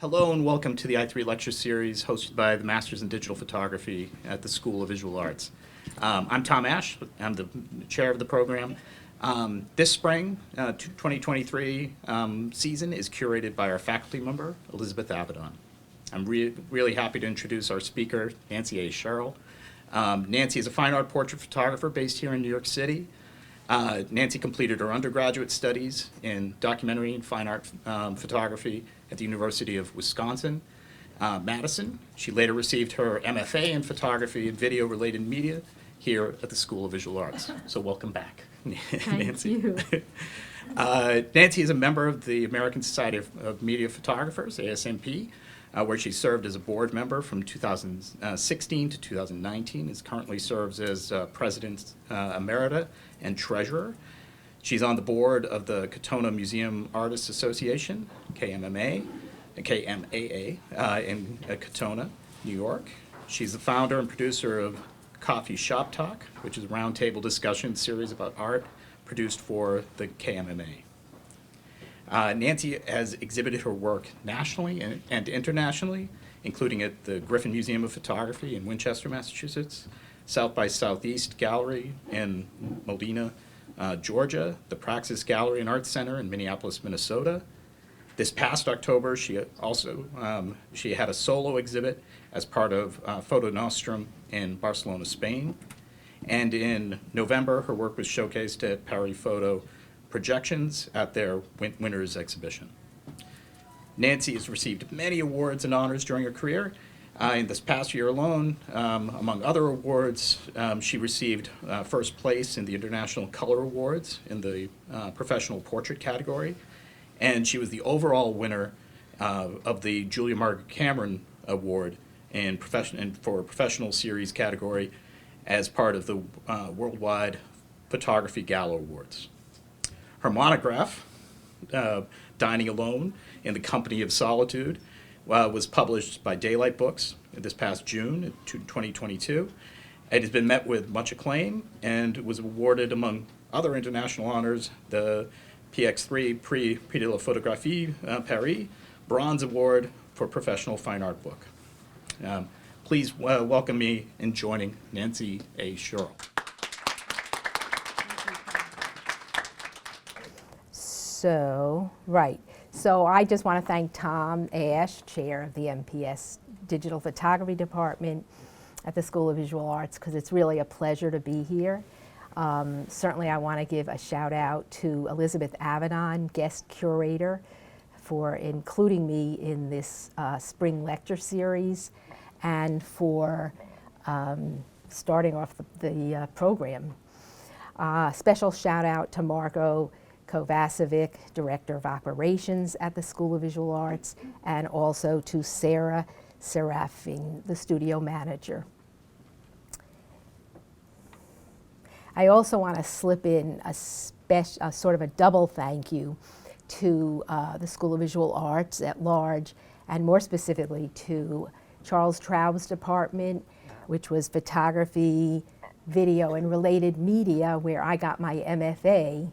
Hello and welcome to the I3 lecture series hosted by the Masters in Digital Photography at the School of Visual Arts. I'm Tom Ash. I'm the chair of the program. This spring, 2023 season is curated by our faculty member, Elizabeth Avedon. I'm really happy to introduce our speaker, Nancy A. Scherl. Nancy is a fine art portrait photographer based here in New York City. Nancy completed her undergraduate studies in documentary and fine art photography at the University of Wisconsin, Madison. She later received her MFA in photography and video-related media here at the School of Visual Arts. So welcome back, Nancy. Thank you. Nancy is a member of the American Society of Media Photographers, ASMP, where she served as a board member from 2016 to 2019, currently serves as president emerita and treasurer. She's on the board of the Ktaonah Museu Artists Association, KMAA, in Ktaonah, New York. She's the founder and producer of Coffee Shop Talk, which is a roundtable discussion series about art produced for the KMAA. Nancy has exhibited her work nationally and internationally, including at the Griffin Museum of Photography in Winchester, Massachusetts, South by Southeast Gallery in Modena, Georgia, the Praxis Gallery and Art Center in Minneapolis, Minnesota. This past October, she had a solo exhibit as part of Photo Nostrum in Barcelona, Spain. And in November, her work was showcased at Paris Photo Projections at their Winners exhibition. Nancy has received many awards and honors during her career. In this past year alone, among other awards, she received first place in the International Color Awards in the professional portrait category, and she was the overall winner of the Julia Margaret Cameron Award for professional series category as part of the Worldwide Photography Gala Awards. Her monograph, Dining Alone in the Company of Solitude, was published by Daylight Books this past June 2022. It has been met with much acclaim and was awarded, among other international honors, the PX3 Prix de la Photographie Paris Bronze Award for Professional Fine Art Book. Please welcome me in joining Nancy A. Scherl. So I just want to thank Tom Ash, chair of the MPS Digital Photography Department at the School of Visual Arts, because it's really a pleasure to be here. Certainly I want to give a shout out to Elizabeth Avedon, guest curator, for including me in this spring lecture series and for starting off the program. Special shout out to Marco Kovacevic, Director of Operations at the School of Visual Arts, and also to Sarah Serafin, the studio manager. I also want to slip in a sort of a double thank you to the School of Visual Arts at large, and more specifically to Charles Traub's department, which was photography, video, and related media, where I got my MFA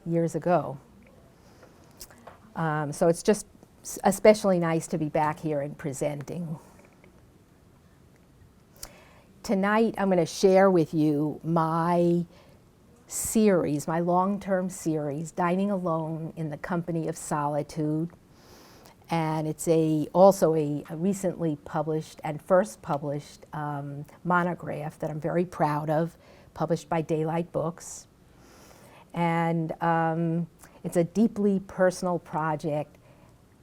years ago. So it's just especially nice to be back here and presenting. Tonight I'm going to share with you my series, my long-term series, Dining Alone in the Company of Solitude. And it's also a recently published and first published monograph that I'm very proud of, published by Daylight Books. And it's a deeply personal project,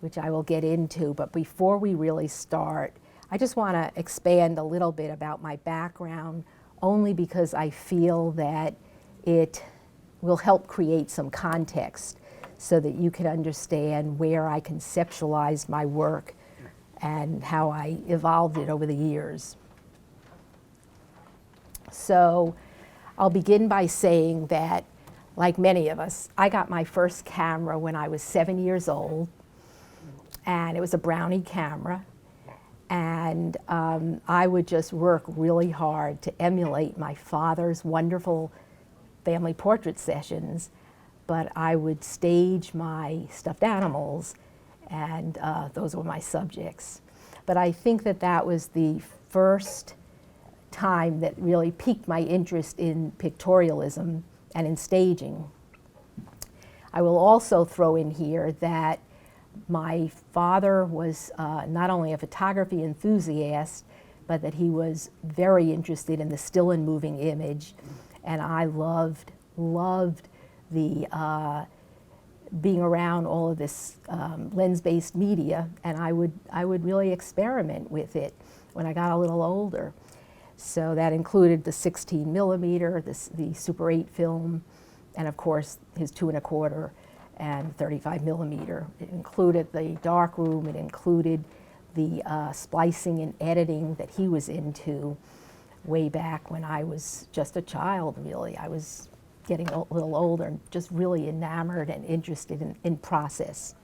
which I will get into. But before we really start, I just want to expand a little bit about my background, only because I feel that it will help create some context so that you can understand where I conceptualized my work and how I evolved it over the years. So I'll begin by saying that, like many of us, I got my first camera when I was 7 years old, and it was a Brownie camera. And I would just work really hard to emulate my father's wonderful family portrait sessions, but I would stage my stuffed animals and those were my subjects. But I think that that was the first time that really piqued my interest in pictorialism and in staging. I will also throw in here that my father was not only a photography enthusiast, but that he was very interested in the still and moving image. And I loved the being around all of this lens-based media, and I would really experiment with it when I got a little older. So that included the 16 millimeter, the Super 8 film, and of course his 2¼ and 35 millimeter. It included the darkroom, it included the splicing and editing that he was into way back when I was just a child, really. I was getting a little older and just really enamored and interested in process.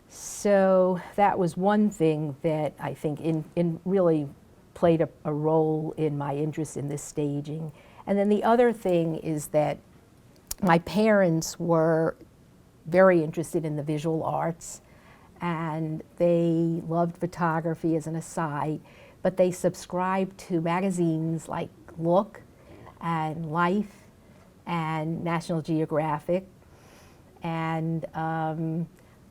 So that was one thing that I think in really played a role in my interest in this staging. And then the other thing is that my parents were very interested in the visual arts, and they loved photography as an aside, but they subscribed to magazines like Look and Life and National Geographic, and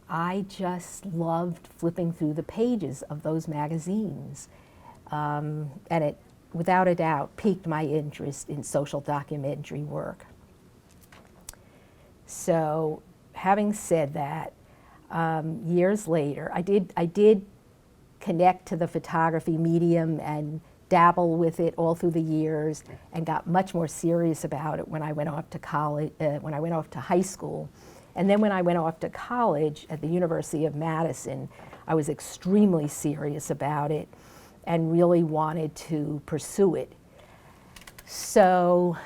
I just loved flipping through the pages of those magazines. And it, without a doubt, piqued my interest in social documentary work. So, having said that, years later, I did connect to the photography medium and dabble with it all through the years, and got much more serious about it when I went off to college, when I went off to high school. And then when I went off to college at the University of Madison, I was extremely serious about it and really wanted to pursue it. So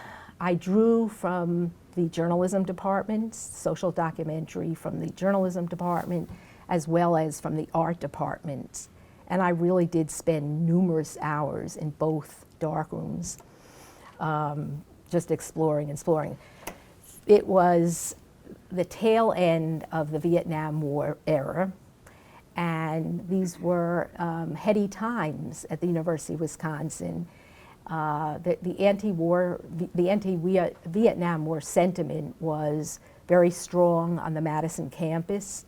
I drew from the journalism department, social documentary from the journalism department, as well as from the art department. And I really did spend numerous hours in both darkrooms, just exploring. It was the tail end of the Vietnam War era, and these were heady times at the University of Wisconsin. The anti-Vietnam War sentiment was very strong on the Madison campus,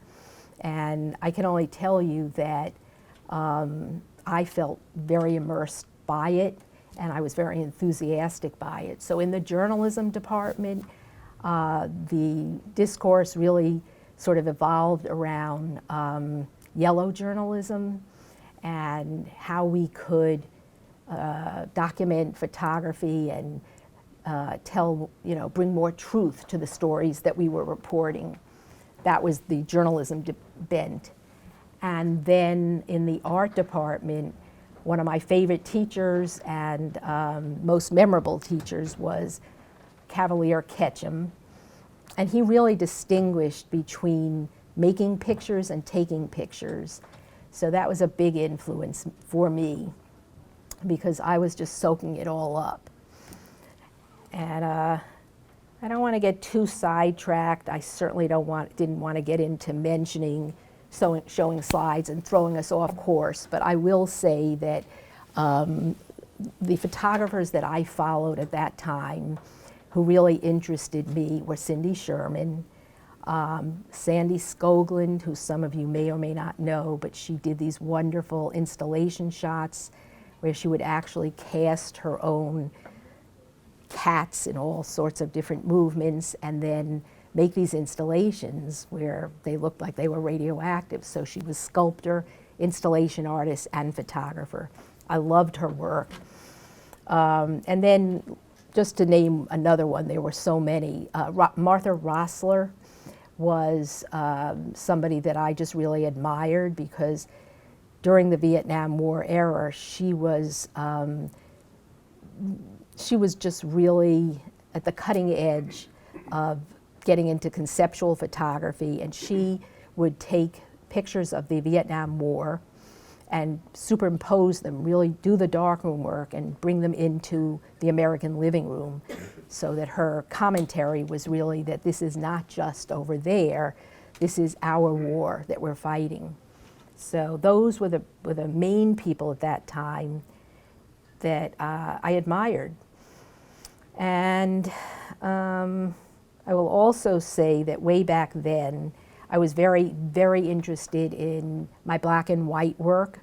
and I can only tell you that I felt very immersed by it, and I was very enthusiastic by it. So in the journalism department, the discourse really sort of evolved around yellow journalism and how we could document photography and bring more truth to the stories that we were reporting. That was the journalism bent. And then in the art department, one of my favorite teachers and most memorable teachers was Cavalier Ketchum. And he really distinguished between making pictures and taking pictures. So that was a big influence for me, because I was just soaking it all up. And I don't want to get too sidetracked. I certainly didn't want to get into mentioning showing slides and throwing us off course, but I will say that the photographers that I followed at that time who really interested me were Cindy Sherman, Sandy Skoglund, who some of you may or may not know, but she did these wonderful installation shots where she would actually cast her own cats in all sorts of different movements and then make these installations where they looked like they were radioactive. So she was sculptor, installation artist, and photographer. I loved her work. And then, just to name another one, there were so many. Martha Rossler was somebody that I just really admired, because during the Vietnam War era, she was just really at the cutting edge of getting into conceptual photography, and she would take pictures of the Vietnam War and superimpose them, really do the darkroom work and bring them into the American living room, so that her commentary was really that this is not just over there, this is our war that we're fighting. So those were the main people at that time that I admired. And I will also say that way back then, I was very, very interested in my black and white work,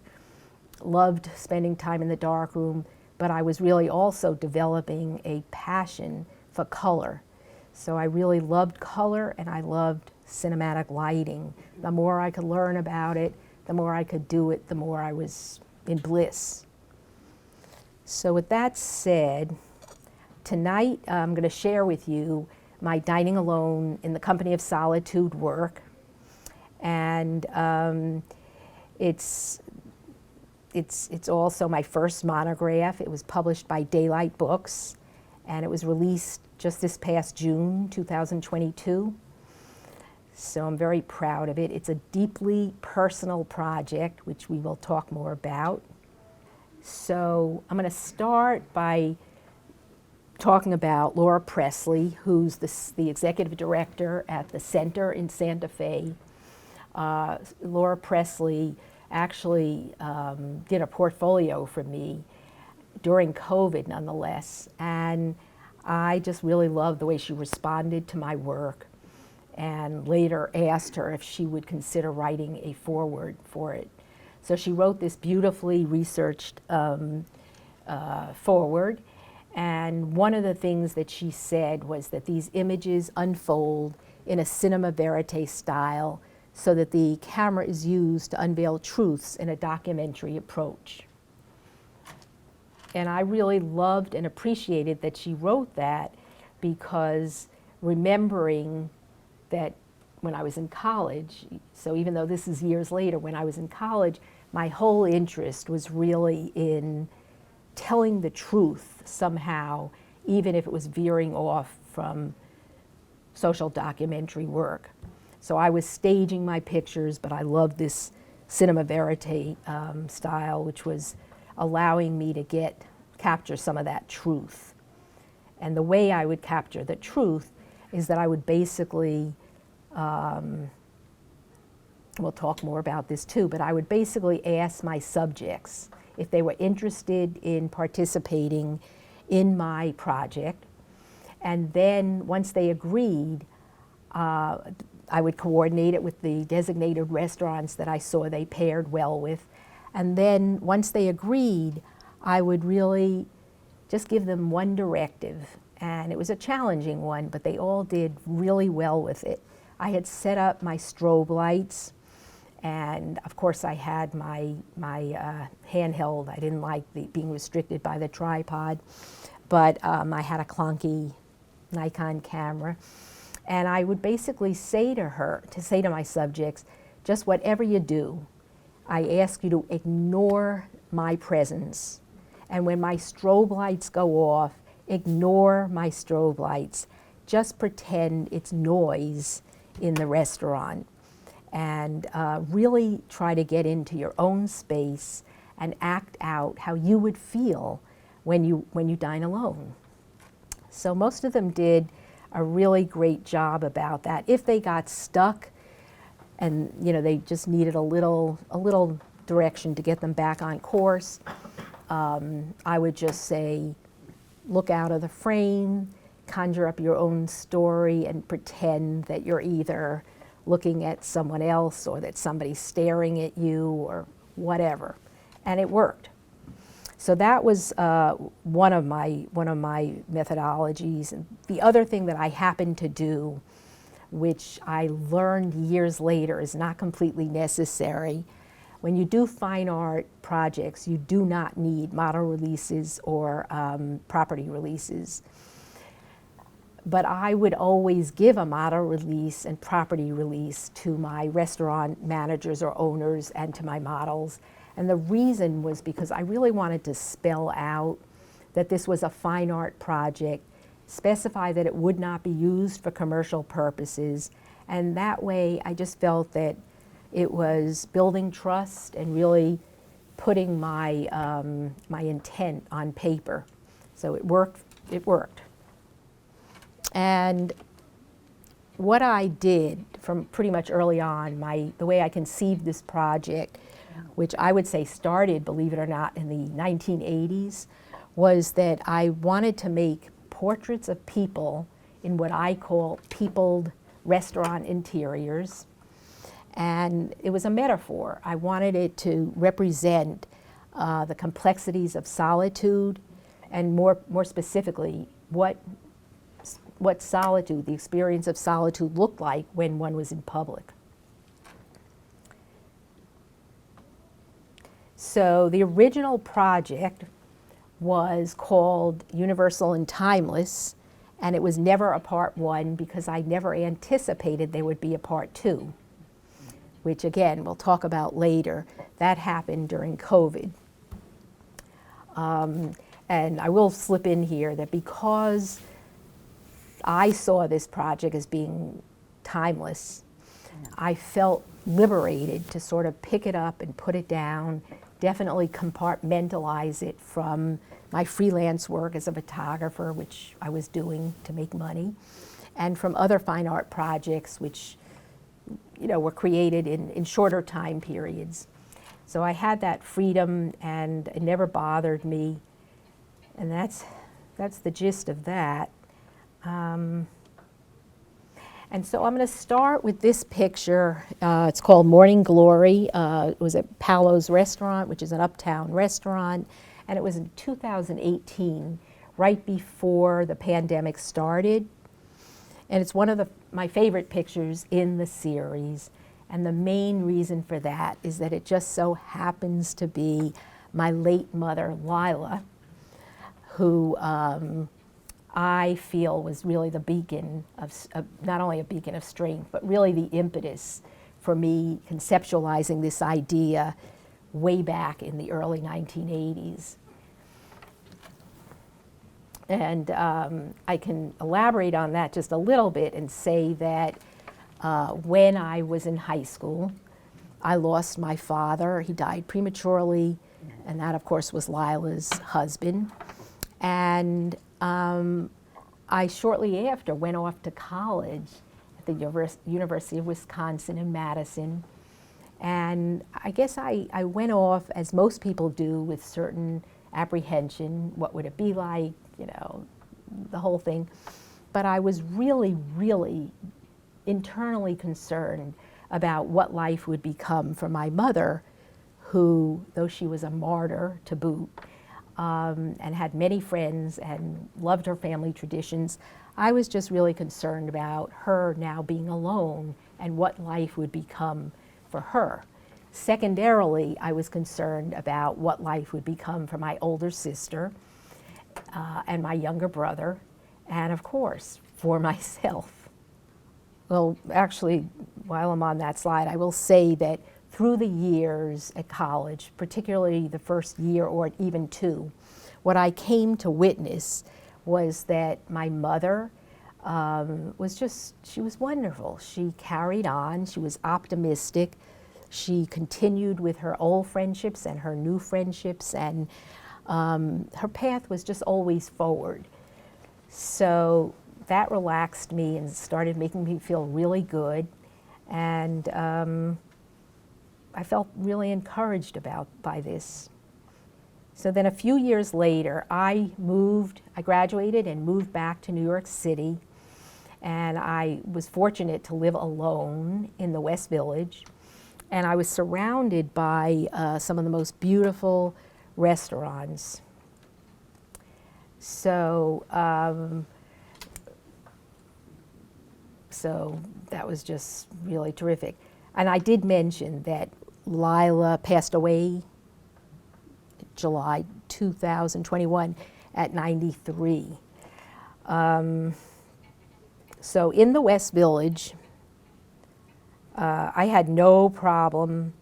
loved spending time in the darkroom, but I was really also developing a passion for color. So I really loved color and I loved cinematic lighting. The more I could learn about it, the more I could do it, the more I was in bliss. So with that said, tonight I'm going to share with you my dining alone in the company of solitude work. And it's also my first monograph. It was published by Daylight Books, and it was released just this past June 2022. So I'm very proud of it. It's a deeply personal project, which we will talk more about. So I'm going to start by talking about Laura Presley, who's the executive director at the Center in Santa Fe. Laura Presley actually did a portfolio for me during COVID, nonetheless, and I just really loved the way she responded to my work, and later asked her if she would consider writing a foreword for it. So she wrote this beautifully researched foreword, and one of the things that she said was that these images unfold in a cinema verite style so that the camera is used to unveil truths in a documentary approach. And I really loved and appreciated that she wrote that, because remembering that when I was in college, so even though this is years later, when I was in college, my whole interest was really in telling the truth somehow, even if it was veering off from social documentary work. So I was staging my pictures, but I loved this cinema verite style, which was allowing me to capture some of that truth. And the way I would capture the truth is that I would basically, we'll talk more about this too, but I would basically ask my subjects if they were interested in participating in my project. And then once they agreed, I would coordinate it with the designated restaurants that I saw they paired well with. And then once they agreed, I would really just give them one directive. And it was a challenging one, but they all did really well with it. I had set up my strobe lights, and of course I had my handheld. I didn't like being restricted by the tripod, but I had a clunky Nikon camera. And I would basically say to my subjects, just whatever you do, I ask you to ignore my presence. And when my strobe lights go off, ignore my strobe lights. Just pretend it's noise in the restaurant. And really try to get into your own space and act out how you would feel when you dine alone. So most of them did a really great job about that. If they got stuck and they just needed a little direction to get them back on course, I would just say, look out of the frame, conjure up your own story, and pretend that you're either looking at someone else or that somebody's staring at you or whatever. And it worked. So that was one of my methodologies. And the other thing that I happened to do, which I learned years later is not completely necessary, when you do fine art projects, you do not need model releases or property releases. But I would always give a model release and property release to my restaurant managers or owners and to my models. And the reason was because I really wanted to spell out that this was a fine art project, specify that it would not be used for commercial purposes, and that way I just felt that it was building trust and really putting my, my intent on paper. So it worked. And what I did from pretty much early on, the way I conceived this project, which I would say started, believe it or not, in the 1980s, was that I wanted to make portraits of people in what I call peopled restaurant interiors. And it was a metaphor. I wanted it to represent the complexities of solitude, and more specifically, what solitude, the experience of solitude, looked like when one was in public. So the original project was called Universal and Timeless, and it was never a part 1 because I never anticipated there would be a part 2, which again we'll talk about later. That happened during COVID. And I will slip in here that because I saw this project as being timeless, I felt liberated to sort of pick it up and put it down, definitely compartmentalize it from my freelance work as a photographer, which I was doing to make money, and from other fine art projects which were created in shorter time periods. So I had that freedom, and it never bothered me, and that's the gist of that. And so I'm going to start with this picture. It's called Morning Glory. It was at Paolo's Restaurant, which is an uptown restaurant, and it was in 2018, right before the pandemic started. And it's one of my favorite pictures in the series. And the main reason for that is that it just so happens to be my late mother, Lila, who I feel was really the beacon of, not only a beacon of strength, but really the impetus for me conceptualizing this idea way back in the early 1980s. And I can elaborate on that just a little bit and say that when I was in high school, I lost my father. He died prematurely, and that, of course, was Lila's husband. And I shortly after went off to college at the University of Wisconsin in Madison. And I guess I went off, as most people do, with certain apprehension. What would it be like, the whole thing. But I was really, really internally concerned about what life would become for my mother, who, though she was a martyr to boot, and had many friends and loved her family traditions, I was just really concerned about her now being alone and what life would become for her. Secondarily, I was concerned about what life would become for my older sister and my younger brother, and of course, for myself. Well, actually, while I'm on that slide, I will say that through the years at college, particularly the first year or even 2, what I came to witness was that my mother she was wonderful. She carried on, she was optimistic, she continued with her old friendships and her new friendships, and her path was just always forward. So that relaxed me and started making me feel really good, and I felt really encouraged by this. So then a few years later, I graduated and moved back to New York City, and I was fortunate to live alone in the West Village, and I was surrounded by some of the most beautiful restaurants. So that was just really terrific. And I did mention that Lila passed away July 2021 at 93. So in the West Village, I had no problem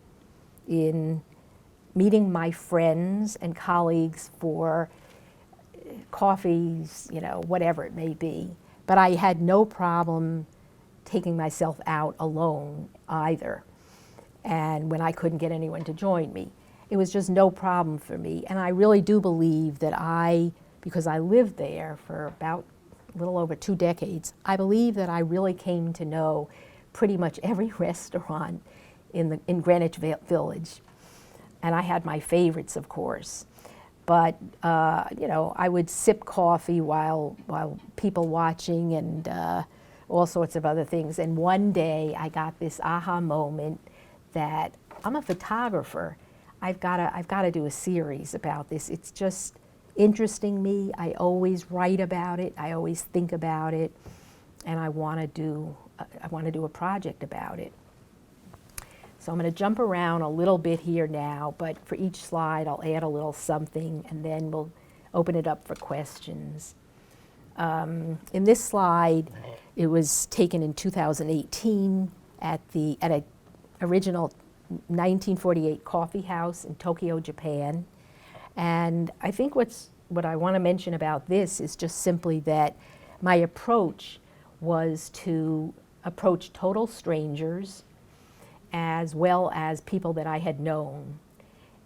in meeting my friends and colleagues for coffees, whatever it may be. But I had no problem taking myself out alone either, and when I couldn't get anyone to join me. It was just no problem for me, and I really do believe that because I lived there for about a little over 2 decades, I believe that I really came to know pretty much every restaurant in Greenwich Village. And I had my favorites, of course. But, you know, I would sip coffee while people watching and all sorts of other things. And one day I got this aha moment that I'm a photographer. I've got to do a series about this. It's just interesting me. I always write about it. I always think about it. And I want to do a project about it. So I'm going to jump around a little bit here now, but for each slide I'll add a little something and then we'll open it up for questions. In this slide, it was taken in 2018 at an original 1948 coffee house in Tokyo, Japan. And I think what I want to mention about this is just simply that my approach was to approach total strangers as well as people that I had known.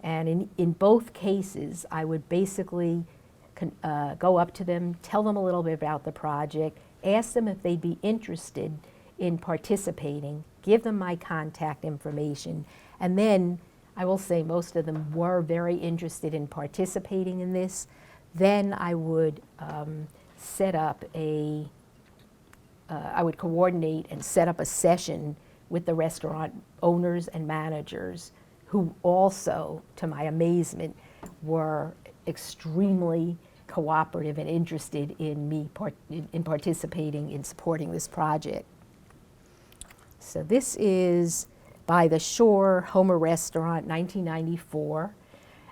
And in both cases, I would basically go up to them, tell them a little bit about the project, ask them if they'd be interested in participating, give them my contact information, and then I will say most of them were very interested in participating in this. Then I would set up I would coordinate and set up a session with the restaurant owners and managers, who also, to my amazement, were extremely cooperative and interested in me in participating in supporting this project. So this is By the Shore Homer Restaurant, 1994.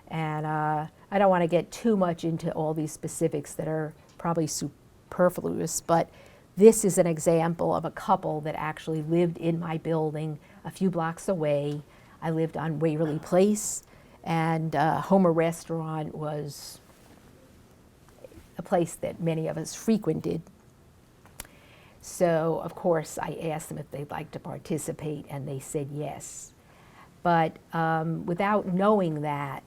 And I don't want to get too much into all these specifics that are probably superfluous, but this is an example of a couple that actually lived in my building a few blocks away. I lived on Waverly Place, and Homer Restaurant was a place that many of us frequented. So, of course, I asked them if they'd like to participate, and they said yes. But without knowing that,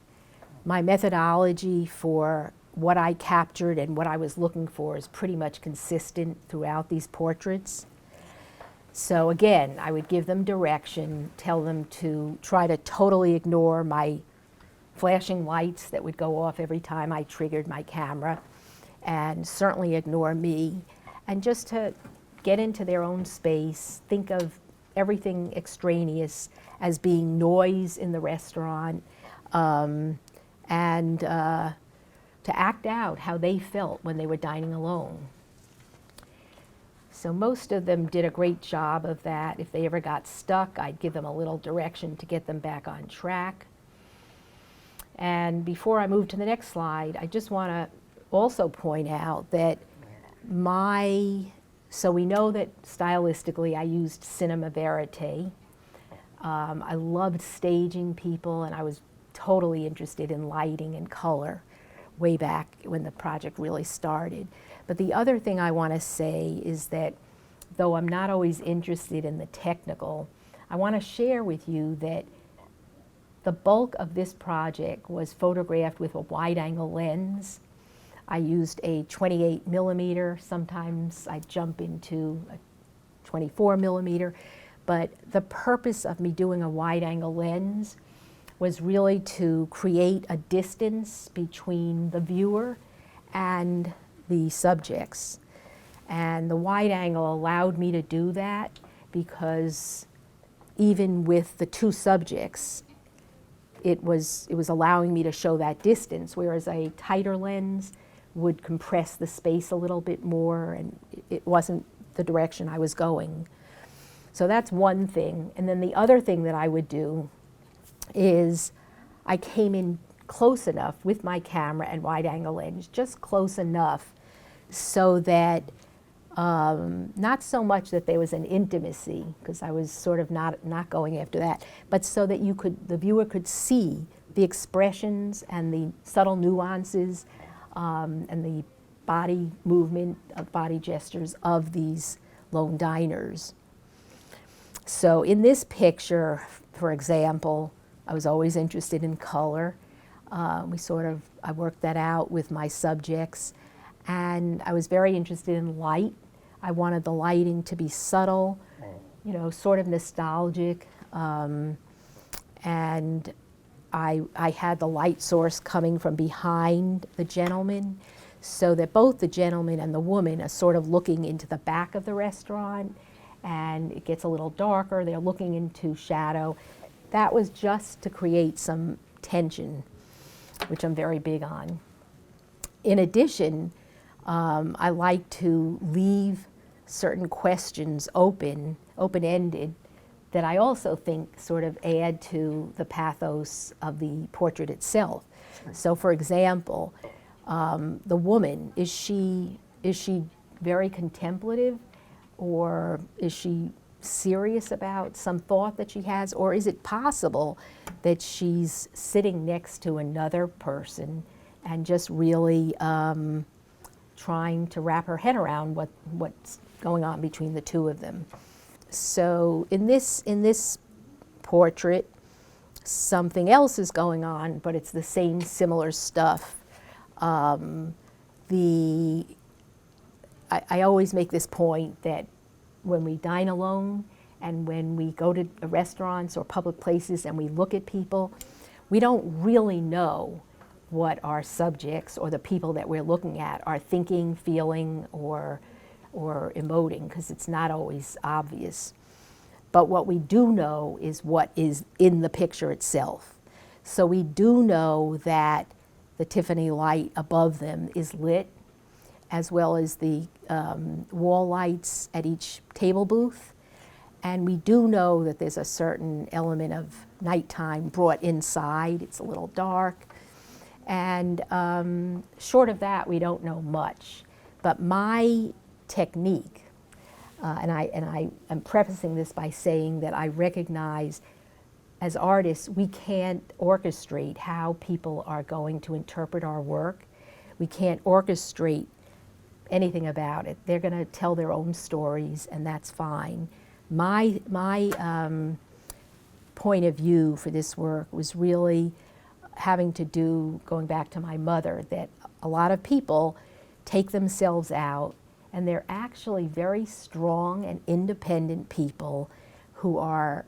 my methodology for what I captured and what I was looking for is pretty much consistent throughout these portraits. So again, I would give them direction, tell them to try to totally ignore my flashing lights that would go off every time I triggered my camera, and certainly ignore me, and just to get into their own space, think of everything extraneous as being noise in the restaurant, and to act out how they felt when they were dining alone. So most of them did a great job of that. If they ever got stuck, I'd give them a little direction to get them back on track. And before I move to the next slide, I just want to also point out that so we know that stylistically I used cinema vérité. I loved staging people, and I was totally interested in lighting and color way back when the project really started. But the other thing I want to say is that though I'm not always interested in the technical, I want to share with you that the bulk of this project was photographed with a wide-angle lens. I used a 28 millimeter, sometimes I jump into a 24 millimeter, but the purpose of me doing a wide-angle lens was really to create a distance between the viewer and the subjects. And the wide angle allowed me to do that because even with the two subjects, it was allowing me to show that distance, whereas a tighter lens would compress the space a little bit more, and it wasn't the direction I was going. So that's one thing. And then the other thing that I would do is I came in close enough with my camera and wide-angle lens, just close enough so that not so much that there was an intimacy, because I was sort of not going after that, but so that the viewer could see the expressions and the subtle nuances and the body movement, body gestures of these lone diners. So in this picture, for example, I was always interested in color. I worked that out with my subjects, and I was very interested in light. I wanted the lighting to be subtle, you know, sort of nostalgic, and I had the light source coming from behind the gentleman, so that both the gentleman and the woman are sort of looking into the back of the restaurant, and it gets a little darker, they're looking into shadow. That was just to create some tension, which I'm very big on. In addition, I like to leave certain questions open-ended, that I also think sort of add to the pathos of the portrait itself. So for example, the woman, is she very contemplative, or is she serious about some thought that she has, or is it possible that she's sitting next to another person and just really trying to wrap her head around what's going on between the two of them? So in this portrait, something else is going on, but it's the same similar stuff. I always make this point that when we dine alone and when we go to restaurants or public places and we look at people, we don't really know what our subjects or the people that we're looking at are thinking, feeling, or emoting, because it's not always obvious. But what we do know is what is in the picture itself. So we do know that the Tiffany light above them is lit, as well as the wall lights at each table booth. And we do know that there's a certain element of nighttime brought inside. It's a little dark. And short of that, we don't know much. But my technique, and I am prefacing this by saying that I recognize as artists, we can't orchestrate how people are going to interpret our work. We can't orchestrate anything about it. They're going to tell their own stories, and that's fine. My point of view for this work was really having to do, going back to my mother, that a lot of people take themselves out, and they're actually very strong and independent people who are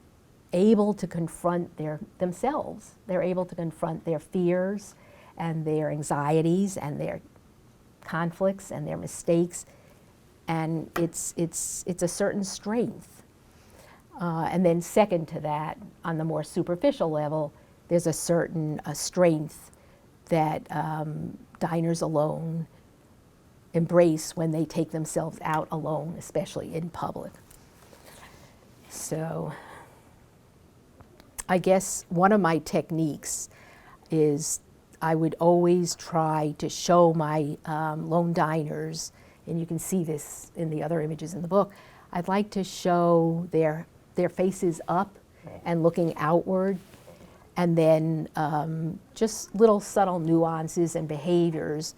able to confront themselves. They're able to confront their fears and their anxieties and their conflicts and their mistakes, and it's a certain strength. And then second to that, on the more superficial level, there's a certain strength that diners alone embrace when they take themselves out alone, especially in public. So I guess one of my techniques is I would always try to show my lone diners, and you can see this in the other images in the book, I'd like to show their faces up and looking outward, and then just little subtle nuances and behaviors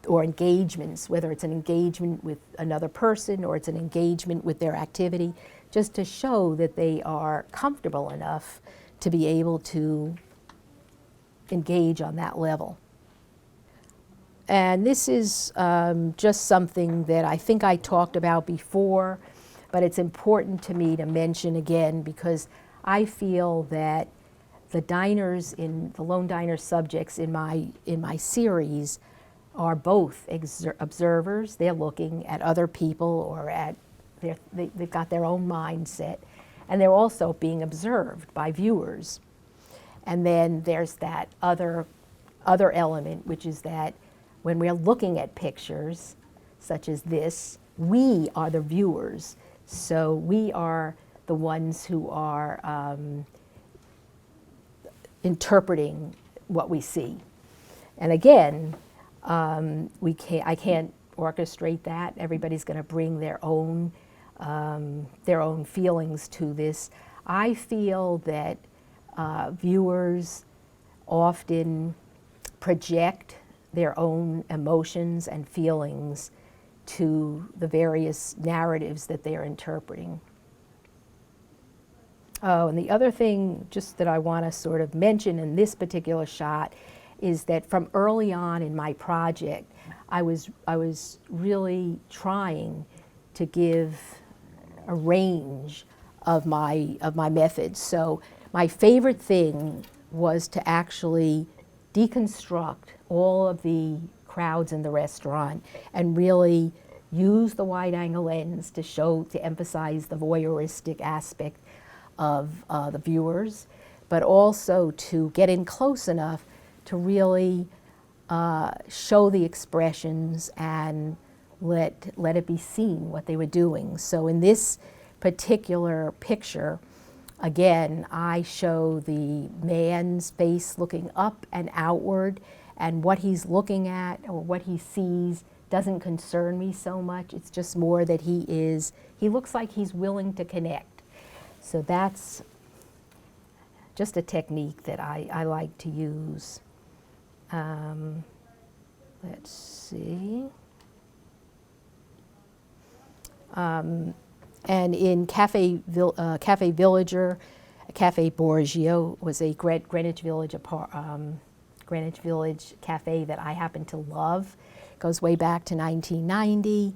or engagements, whether it's an engagement with another person or it's an engagement with their activity, just to show that they are comfortable enough to be able to engage on that level. And this is just something that I think I talked about before, but it's important to me to mention again because I feel that the diners the lone diner subjects in my series are both observers. They're looking at other people or they've got their own mindset, and they're also being observed by viewers. And then there's that other element, which is that when we're looking at pictures such as this, we are the viewers. So we are the ones who are interpreting what we see. And again, I can't orchestrate that. Everybody's going to bring their own feelings to this. I feel that viewers often project their own emotions and feelings to the various narratives that they are interpreting. Oh, and the other thing just that I want to sort of mention in this particular shot is that from early on in my project, I was really trying to give a range of my methods. So my favorite thing was to actually deconstruct all of the crowds in the restaurant and really use the wide-angle lens to emphasize the voyeuristic aspect of the viewers, but also to get in close enough to really show the expressions and let it be seen what they were doing. So in this particular picture, again, I show the man's face looking up and outward, and what he's looking at or what he sees doesn't concern me so much. It's just more that he looks like he's willing to connect. So that's just a technique that I like to use. Let's see. And in Cafe Villager, Cafe Borgio was a Greenwich Village cafe that I happen to love. It goes way back to 1990.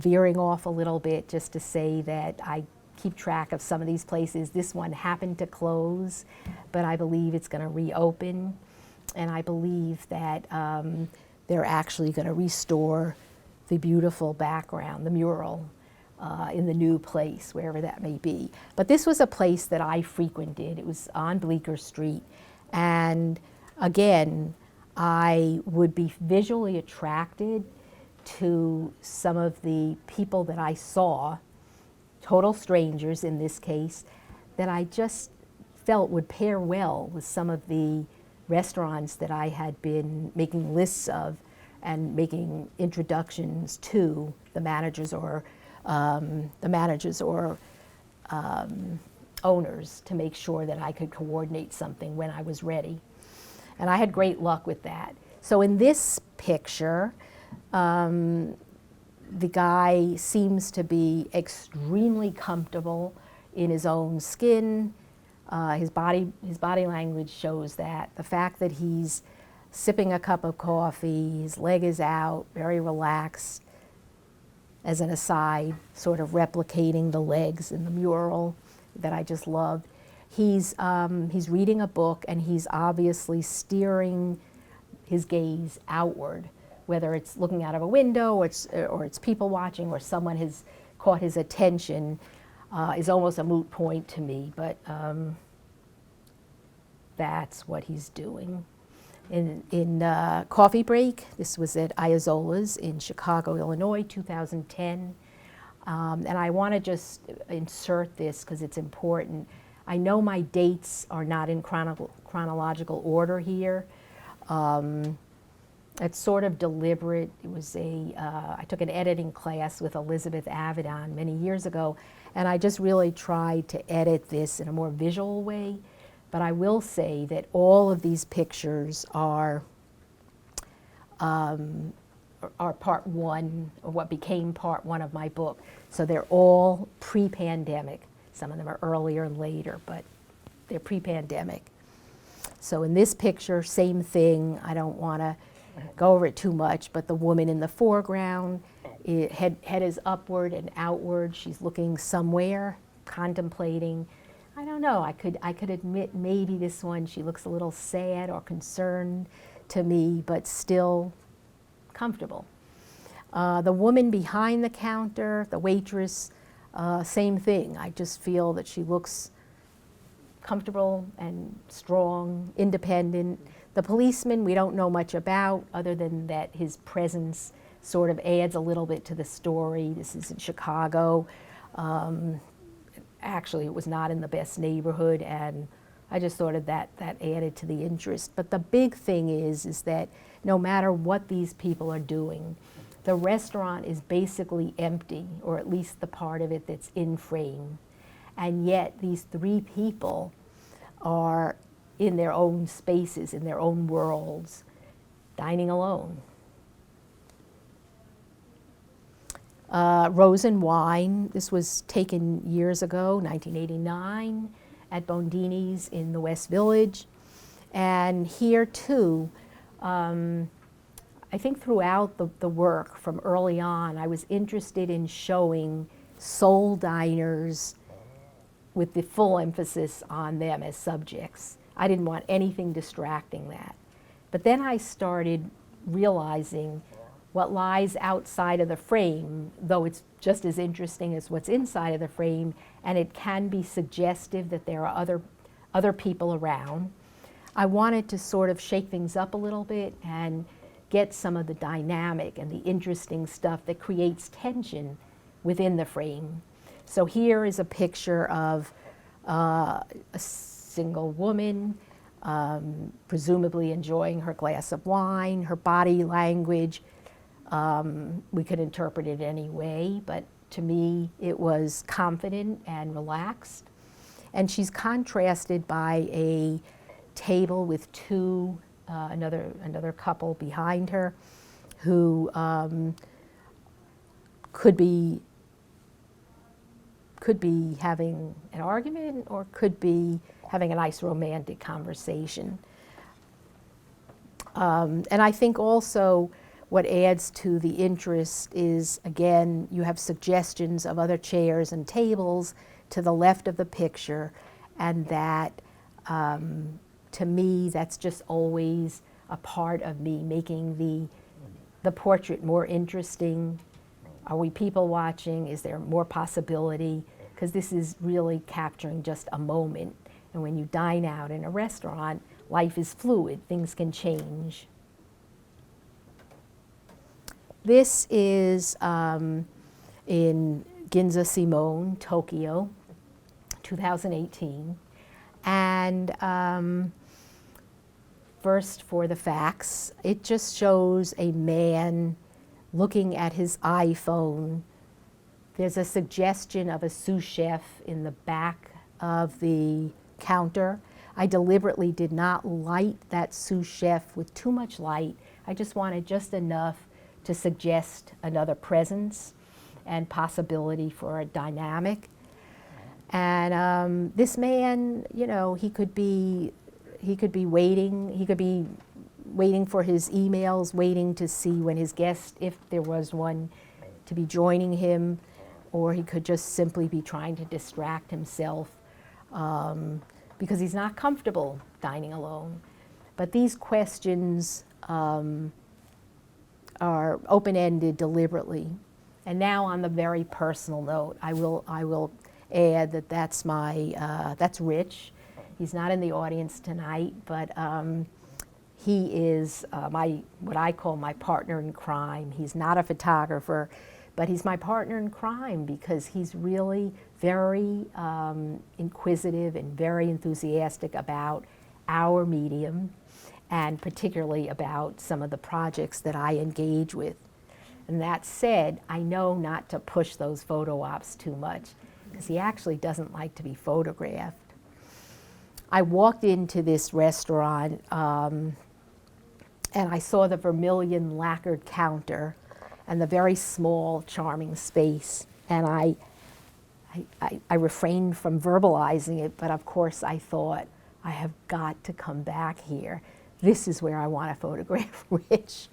Veering off a little bit just to say that I keep track of some of these places. This one happened to close, but I believe it's going to reopen. And I believe that they're actually going to restore the beautiful background, the mural, in the new place, wherever that may be. But this was a place that I frequented. It was on Bleecker Street. And again, I would be visually attracted to some of the people that I saw, total strangers in this case, that I just felt would pair well with some of the restaurants that I had been making lists of and making introductions to the managers or owners to make sure that I could coordinate something when I was ready. And I had great luck with that. So in this picture, the guy seems to be extremely comfortable in his own skin. His body language shows that. The fact that he's sipping a cup of coffee, his leg is out, very relaxed, as an aside, sort of replicating the legs in the mural that I just loved. He's reading a book, and he's obviously steering his gaze outward, whether it's looking out of a window or it's people watching or someone has caught his attention, is almost a moot point to me, but that's what he's doing. In Coffee Break, this was at Iazola's in Chicago, Illinois, 2010. And I want to just insert this because it's important. I know my dates are not in chronological order here. It's sort of deliberate. It was I took an editing class with Elizabeth Avedon many years ago, and I just really tried to edit this in a more visual way. But I will say that all of these pictures are part one, or what became part one of my book. So they're all pre-pandemic. Some of them are earlier and later, but they're pre-pandemic. So in this picture, same thing. I don't want to go over it too much, but the woman in the foreground, head is upward and outward. She's looking somewhere, contemplating. I don't know, I could admit maybe this one, she looks a little sad or concerned to me, but still comfortable. The woman behind the counter, the waitress, same thing. I just feel that she looks comfortable and strong, independent. The policeman we don't know much about, other than that his presence sort of adds a little bit to the story. This is in Chicago. Actually, it was not in the best neighborhood, and I just thought of that added to the interest. But the big thing is that no matter what these people are doing, the restaurant is basically empty, or at least the part of it that's in frame. And yet these three people are in their own spaces, in their own worlds, dining alone. Rose and Wine, this was taken years ago, 1989, at Bondini's in the West Village. And here too, I think throughout the work from early on, I was interested in showing soul diners with the full emphasis on them as subjects. I didn't want anything distracting that. But then I started realizing what lies outside of the frame, though it's just as interesting as what's inside of the frame, and it can be suggestive that there are other people around. I wanted to sort of shake things up a little bit and get some of the dynamic and the interesting stuff that creates tension within the frame. So here is a picture of a single woman, presumably enjoying her glass of wine, her body language. We could interpret it any way, but to me it was confident and relaxed. And she's contrasted by a table with another couple behind her who could be having an argument or could be having a nice romantic conversation. And I think also what adds to the interest is, again, you have suggestions of other chairs and tables to the left of the picture, and that, to me, that's just always a part of me making the portrait more interesting. Are we people watching? Is there more possibility? Because this is really capturing just a moment. And when you dine out in a restaurant, life is fluid, things can change. This is in Ginza Simone, Tokyo, 2018. And first, for the facts, it just shows a man looking at his iPhone. There's a suggestion of a sous chef in the back of the counter. I deliberately did not light that sous chef with too much light. I just wanted just enough to suggest another presence and possibility for a dynamic. And this man, you know, he could be waiting for his emails, waiting to see when his guest, if there was one, to be joining him, or he could just simply be trying to distract himself because he's not comfortable dining alone. But these questions are open-ended deliberately. And now, on the very personal note, I will add that that's Rich. He's not in the audience tonight, but he is what I call my partner in crime. He's not a photographer, but he's my partner in crime because he's really very inquisitive and very enthusiastic about our medium, and particularly about some of the projects that I engage with. And that said, I know not to push those photo ops too much because he actually doesn't like to be photographed. I walked into this restaurant and I saw the vermilion lacquered counter and the very small, charming space. And I refrained from verbalizing it, but of course I thought, I have got to come back here. This is where I want to photograph Rich.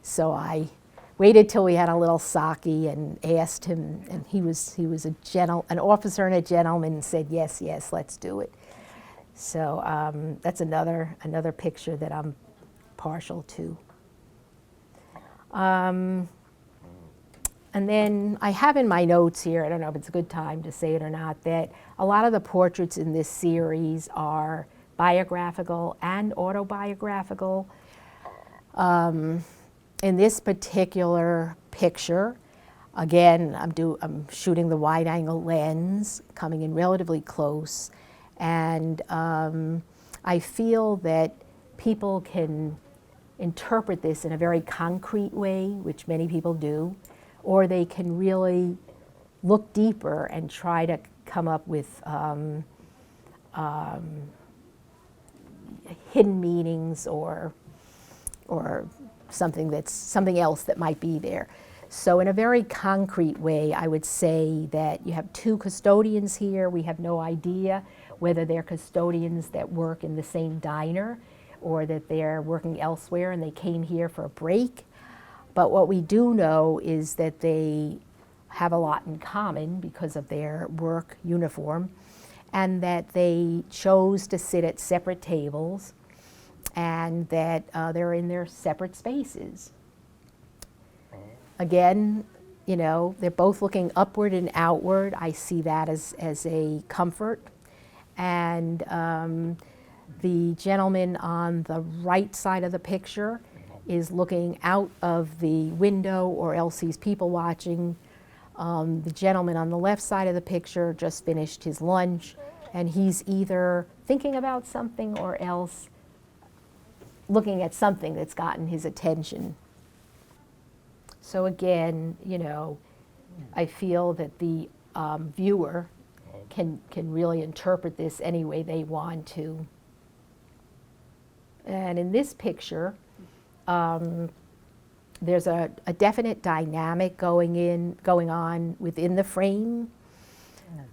So I waited till we had a little sake and asked him, and he was an officer and a gentleman, and said, yes, let's do it. So that's another picture that I'm partial to. And then I have in my notes here, I don't know if it's a good time to say it or not, that a lot of the portraits in this series are biographical and autobiographical. In this particular picture, again, I'm shooting the wide-angle lens, coming in relatively close, and I feel that people can interpret this in a very concrete way, which many people do, or they can really look deeper and try to come up with hidden meanings or something else that might be there. So in a very concrete way, I would say that you have two custodians here. We have no idea whether they're custodians that work in the same diner or that they're working elsewhere and they came here for a break. But what we do know is that they have a lot in common because of their work uniform, and that they chose to sit at separate tables, and that they're in their separate spaces. Again, you know, they're both looking upward and outward. I see that as a comfort. And the gentleman on the right side of the picture is looking out of the window, or else he's people watching. The gentleman on the left side of the picture just finished his lunch, and he's either thinking about something or else looking at something that's gotten his attention. So again, you know, I feel that the viewer can really interpret this any way they want to. And in this picture, there's a definite dynamic going on within the frame.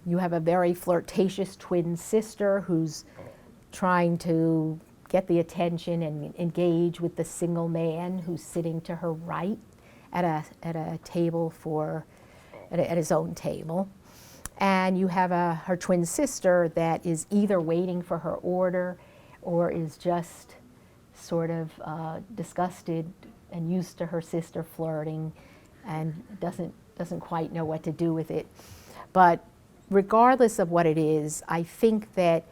You have a very flirtatious twin sister who's trying to get the attention and engage with the single man who's sitting to her right at a table at his own table. And you have her twin sister that is either waiting for her order or is just sort of disgusted and used to her sister flirting and doesn't quite know what to do with it. But regardless of what it is, I think that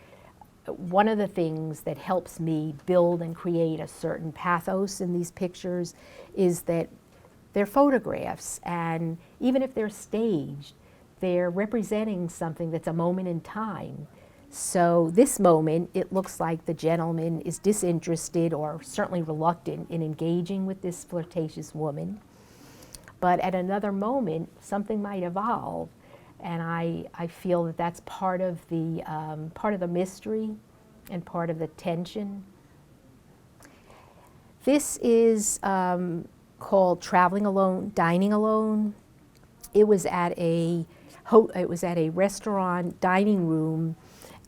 one of the things that helps me build and create a certain pathos in these pictures is that they're photographs, and even if they're staged, they're representing something that's a moment in time. So this moment, it looks like the gentleman is disinterested or certainly reluctant in engaging with this flirtatious woman. But at another moment, something might evolve, and I feel that that's part of the mystery and part of the tension. This is called Traveling Alone, Dining Alone. It was at a restaurant dining room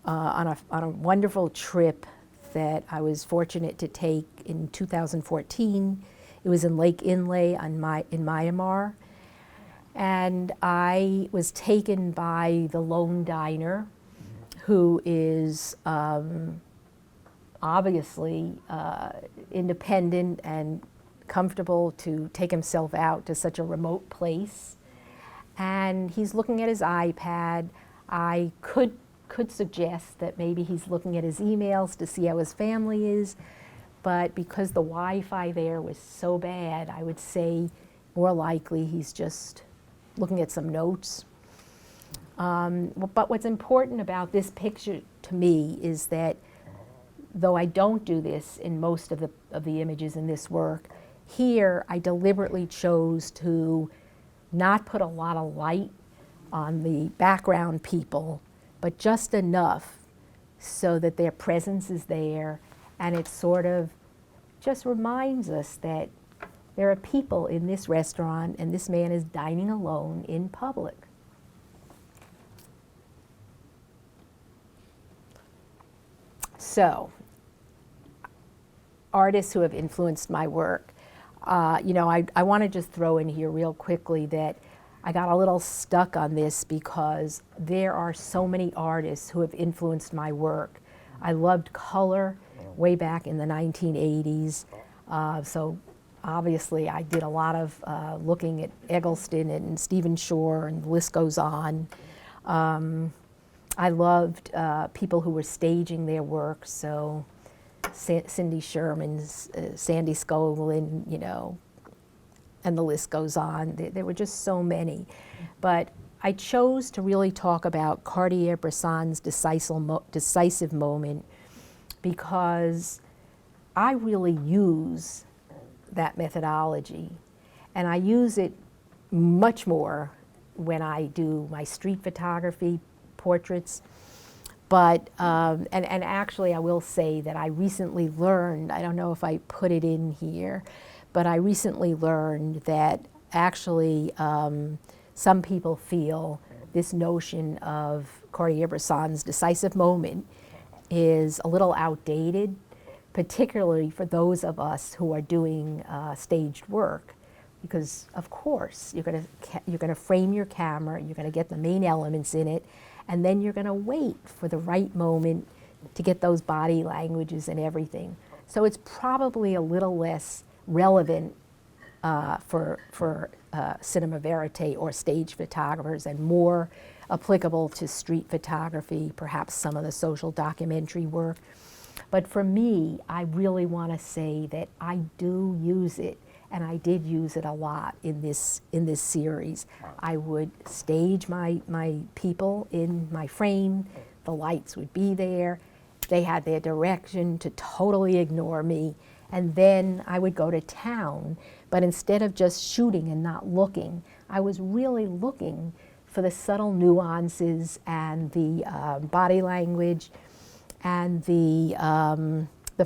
on a wonderful trip that I was fortunate to take in 2014. It was in Lake Inle in Myanmar. And I was taken by the lone diner, who is obviously independent and comfortable to take himself out to such a remote place. And he's looking at his iPad. I could suggest that maybe he's looking at his emails to see how his family is, but because the Wi-Fi there was so bad, I would say more likely he's just looking at some notes. But what's important about this picture to me is that though I don't do this in most of the images in this work, here I deliberately chose to not put a lot of light on the background people, but just enough so that their presence is there, and it sort of just reminds us that there are people in this restaurant and this man is dining alone in public. So, artists who have influenced my work. You know, I want to just throw in here real quickly that I got a little stuck on this because there are so many artists who have influenced my work. I loved color way back in the 1980s. So obviously I did a lot of looking at Eggleston and Stephen Shore, and the list goes on. I loved people who were staging their work, so Cindy Sherman's, Sandy Scoglin, you know, and the list goes on. There were just so many. But I chose to really talk about Cartier-Bresson's decisive moment because I really use that methodology, and I use it much more when I do my street photography portraits. But, and actually I will say that I recently learned, I don't know if I put it in here, but I recently learned that actually some people feel this notion of Cartier-Bresson's decisive moment is a little outdated, particularly for those of us who are doing staged work. because of course you're going to frame your camera, you're going to get the main elements in it, and then you're going to wait for the right moment to get those body languages and everything. So it's probably a little less relevant for cinema verite or stage photographers, and more applicable to street photography, perhaps some of the social documentary work. But for me, I really want to say that I do use it, and I did use it a lot in this series. I would stage my people in my frame, the lights would be there, they had their direction to totally ignore me, and then I would go to town. But instead of just shooting and not looking, I was really looking for the subtle nuances and the body language and the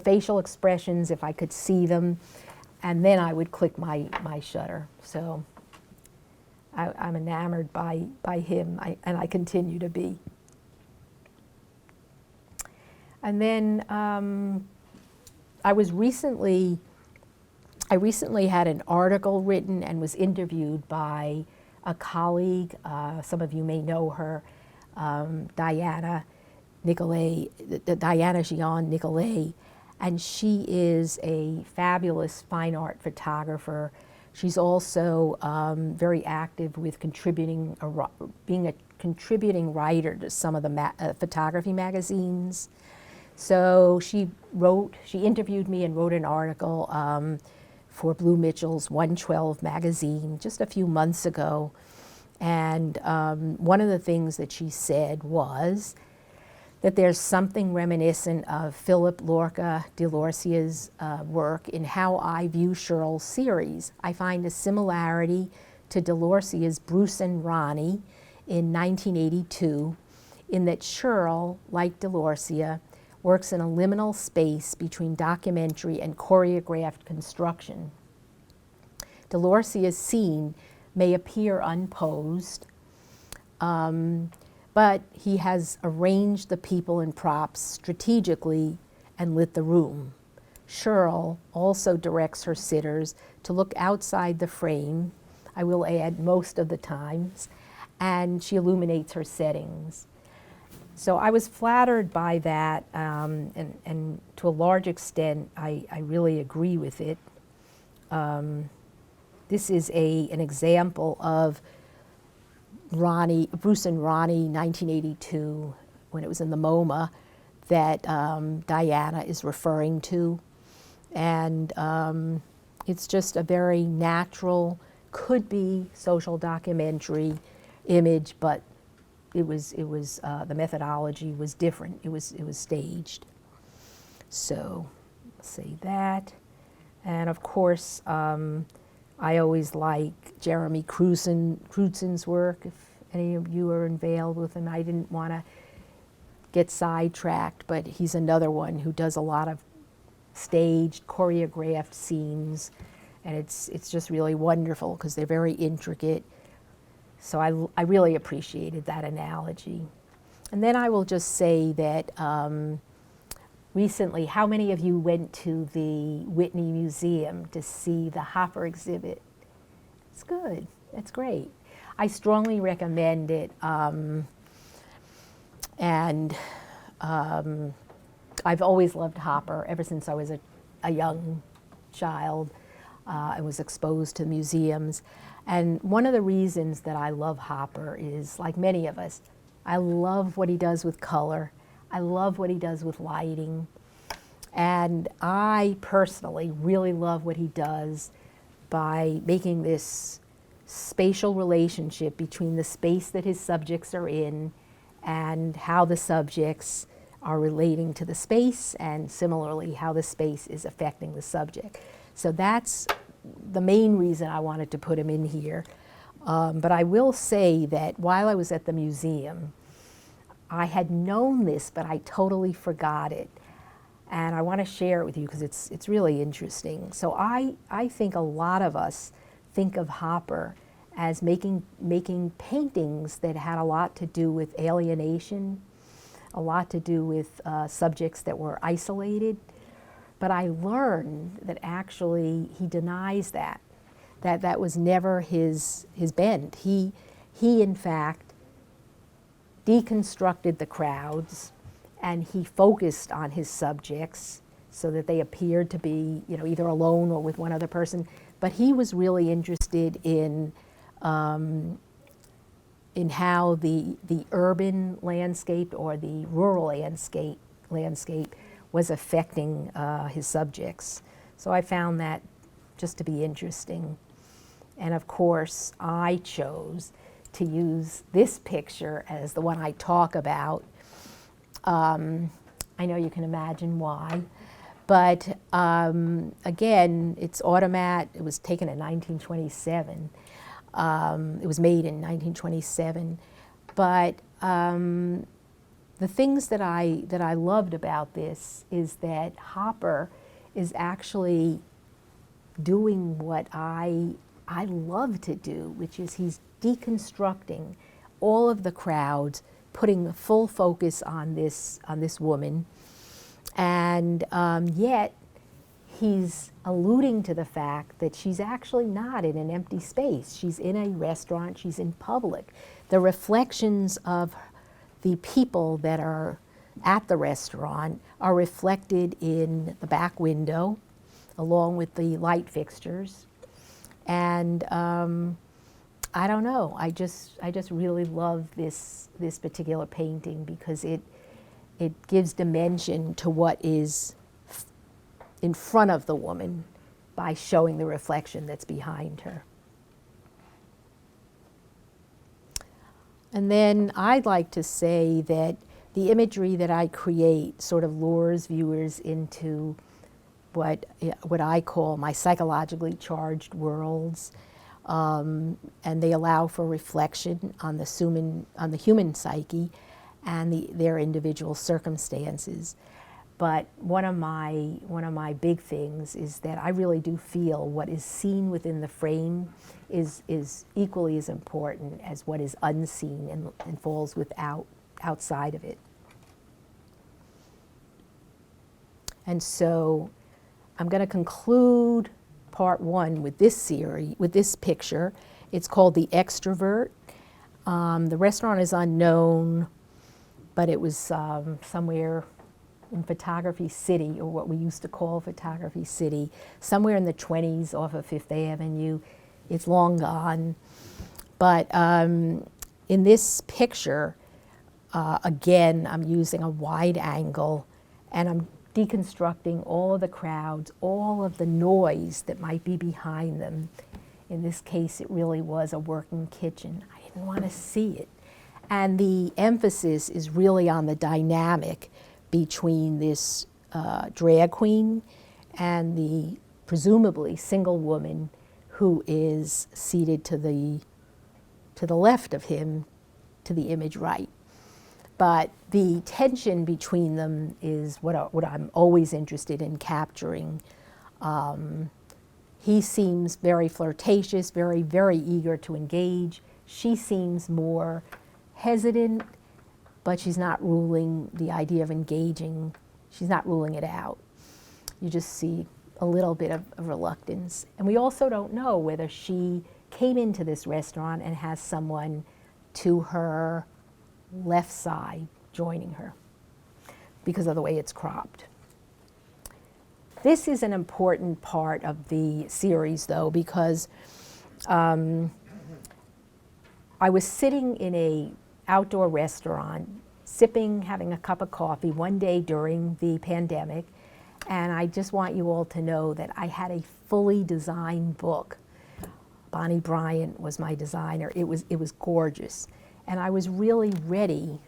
facial expressions, if I could see them, and then I would click my shutter. So I'm enamored by him, and I continue to be. And then I recently had an article written and was interviewed by a colleague. Some of you may know her, Diana Jean-Nicolet, and she is a fabulous fine art photographer. She's also very active with being a contributing writer to some of the photography magazines. So she interviewed me and wrote an article for Blue Mitchell's 112 magazine just a few months ago. And one of the things that she said was that there's something reminiscent of Philip Lorca Delorcia's work in how I view Scherl's series. I find a similarity to Delorcia's Bruce and Ronnie in 1982, in that Scherl, like Delorcia, works in a liminal space between documentary and choreographed construction. Delorcia's scene may appear unposed, but he has arranged the people and props strategically and lit the room. Scherl also directs her sitters to look outside the frame, I will add most of the times, and she illuminates her settings. So I was flattered by that, and to a large extent, I really agree with it. This is an example of Bruce and Ronnie, 1982, when it was in the MoMA, that Diana is referring to. And it's just a very natural, could be social documentary image, but it was the methodology was different. It was staged. So say that. And of course, I always like Jeremy Crutzen's work. If any of you are involved with him, I didn't want to get sidetracked, but he's another one who does a lot of staged, choreographed scenes, and it's just really wonderful because they're very intricate. So I really appreciated that analogy. And then I will just say that recently, how many of you went to the Whitney Museum to see the Hopper exhibit? It's good. It's great. I strongly recommend it. And I've always loved Hopper ever since I was a young child. I was exposed to museums. And one of the reasons that I love Hopper is, like many of us, I love what he does with color. I love what he does with lighting. And I personally really love what he does by making this spatial relationship between the space that his subjects are in and how the subjects are relating to the space, and similarly how the space is affecting the subject. So that's the main reason I wanted to put him in here. But I will say that while I was at the museum, I had known this, but I totally forgot it. And I want to share it with you because it's really interesting. So I think a lot of us think of Hopper as making paintings that had a lot to do with alienation, a lot to do with subjects that were isolated. But I learned that actually he denies that That was never his bent. He in fact deconstructed the crowds, and he focused on his subjects so that they appeared to be, you know, either alone or with one other person. But he was really interested in how the urban landscape or the rural landscape was affecting his subjects. So I found that just to be interesting. And of course, I chose to use this picture as the one I talk about. I know you can imagine why. But again, it's automat. It was taken in 1927. It was made in 1927. But the things that I loved about this is that Hopper is actually doing what I love to do, which is he's deconstructing all of the crowds, putting full focus on this woman, and yet he's alluding to the fact that she's actually not in an empty space. She's in a restaurant, she's in public. The reflections of the people that are at the restaurant are reflected in the back window, along with the light fixtures. And I don't know, I just really love this particular painting because it gives dimension to what is in front of the woman by showing the reflection that's behind her. And then I'd like to say that the imagery that I create sort of lures viewers into what I call my psychologically charged worlds, and they allow for reflection on the human psyche and their individual circumstances. But one of my big things is that I really do feel what is seen within the frame is equally as important as what is unseen and falls outside of it. And so I'm going to conclude part one with this series, with this picture. It's called The Extrovert. The restaurant is unknown, but it was somewhere in Photography City, or what we used to call Photography City, somewhere in the 20s off of Fifth Avenue. It's long gone. But in this picture, again, I'm using a wide angle, and I'm deconstructing all of the crowds, all of the noise that might be behind them. In this case, it really was a working kitchen. I didn't want to see it. And the emphasis is really on the dynamic between this drag queen and the presumably single woman who is seated to the left of him, to the image right. But the tension between them is what I'm always interested in capturing. He seems very flirtatious, very, very eager to engage. She seems more hesitant, but she's not ruling the idea of engaging. She's not ruling it out. You just see a little bit of reluctance. And we also don't know whether she came into this restaurant and has someone to her left side joining her because of the way it's cropped. This is an important part of the series, though, because I was sitting in a outdoor restaurant, having a cup of coffee one day during the pandemic, and I just want you all to know that I had a fully designed book. Bonnie Bryant was my designer. It was gorgeous. And I was really ready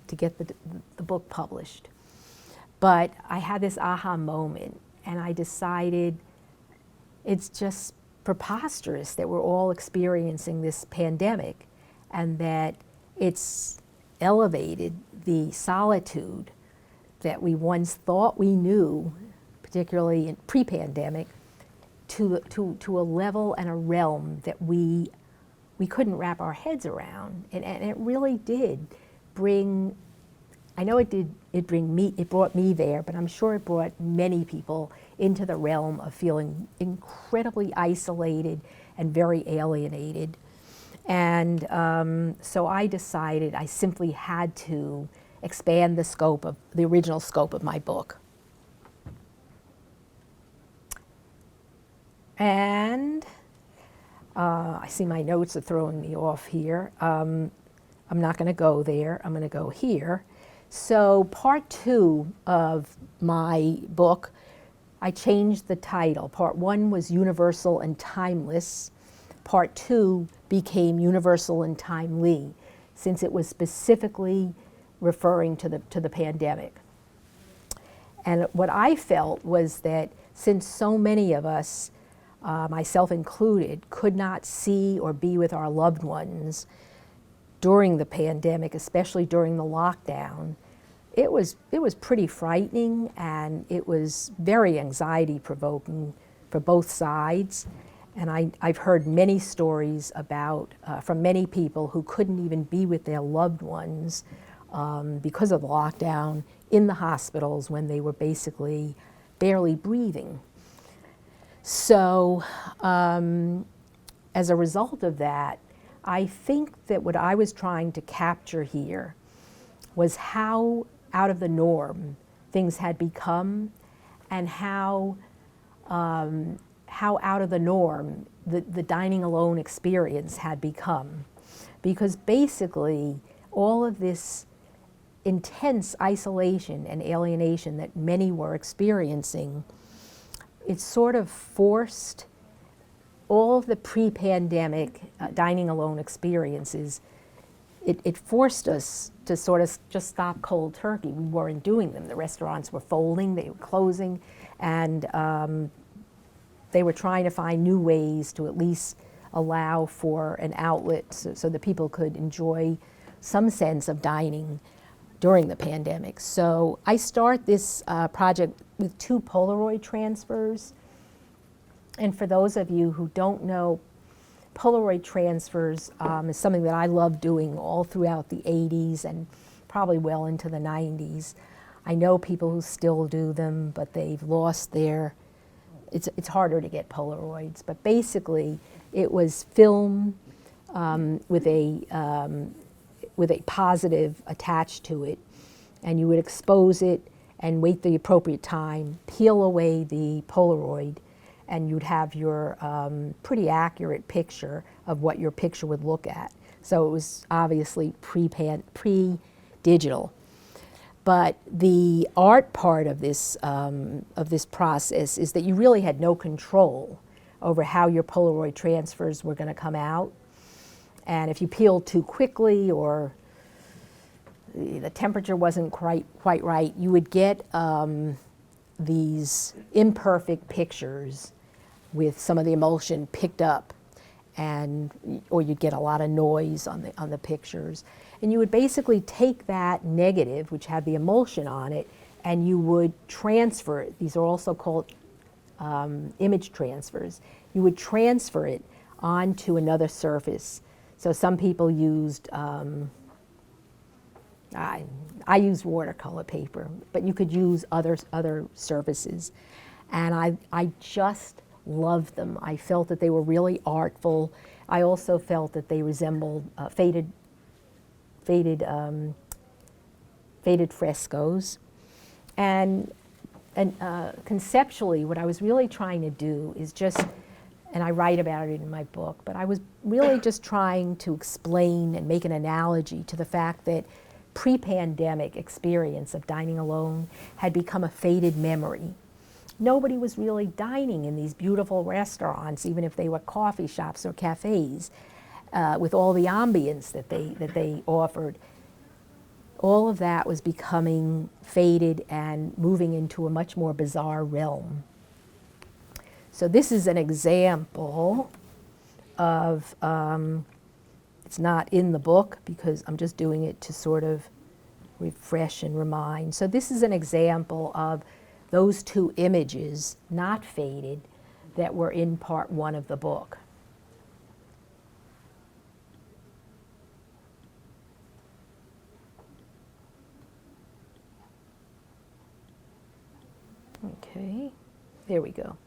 to get the book published. But I had this aha moment, and I decided it's just preposterous that we're all experiencing this pandemic, and that it's elevated the solitude that we once thought we knew, particularly in pre-pandemic, to a level and a realm that we couldn't wrap our heads around. And it really did bring, I know it brought me there, but I'm sure it brought many people into the realm of feeling incredibly isolated and very alienated. And so I decided I simply had to expand the original scope of my book. And I see my notes are throwing me off here. I'm not going to go there. I'm going to go here. So part 2 of my book, I changed the title. Part 1 was Universal and Timeless. Part 2 became Universal and Timely, since it was specifically referring to the pandemic. And what I felt was that since so many of us, myself included, could not see or be with our loved ones during the pandemic, especially during the lockdown, it was pretty frightening, and it was very anxiety-provoking for both sides. And I've heard many stories about, from many people who couldn't even be with their loved ones because of the lockdown in the hospitals when they were basically barely breathing. So as a result of that, I think that what I was trying to capture here was how out of the norm things had become, and how out of the norm the dining alone experience had become. Because basically all of this intense isolation and alienation that many were experiencing, it sort of forced all of the pre-pandemic dining alone experiences. It forced us to sort of just stop cold turkey. We weren't doing them. The restaurants were folding, they were closing, and they were trying to find new ways to at least allow for an outlet so that people could enjoy some sense of dining during the pandemic. So I start this project with 2 Polaroid transfers. And for those of you who don't know, Polaroid transfers is something that I loved doing all throughout the 80s and probably well into the 90s. I know people who still do them, but they've lost their, it's harder to get Polaroids. But basically, it was film with a positive attached to it, and you would expose it and wait the appropriate time, peel away the Polaroid, and you'd have your pretty accurate picture of what your picture would look at. So it was obviously pre-digital. But the art part of this process is that you really had no control over how your Polaroid transfers were going to come out. And if you peeled too quickly, or the temperature wasn't quite right, you would get these imperfect pictures with some of the emulsion picked up, or you'd get a lot of noise on the pictures. And you would basically take that negative, which had the emulsion on it, and you would transfer it. These are also called image transfers. You would transfer it onto another surface. So some people used, I used watercolor paper, but you could use other surfaces. And I just loved them. I felt that they were really artful. I also felt that they resembled faded frescoes. And conceptually, what I was really trying to do is just, and I write about it in my book, but I was really just trying to explain and make an analogy to the fact that pre-pandemic experience of dining alone had become a faded memory. Nobody was really dining in these beautiful restaurants, even if they were coffee shops or cafes, with all the ambience that they offered. All of that was becoming faded and moving into a much more bizarre realm. So this is an example of, it's not in the book because I'm just doing it to sort of refresh and remind. So this is an example of those 2 images, not faded, that were in part 1 of the book. Okay, there we go.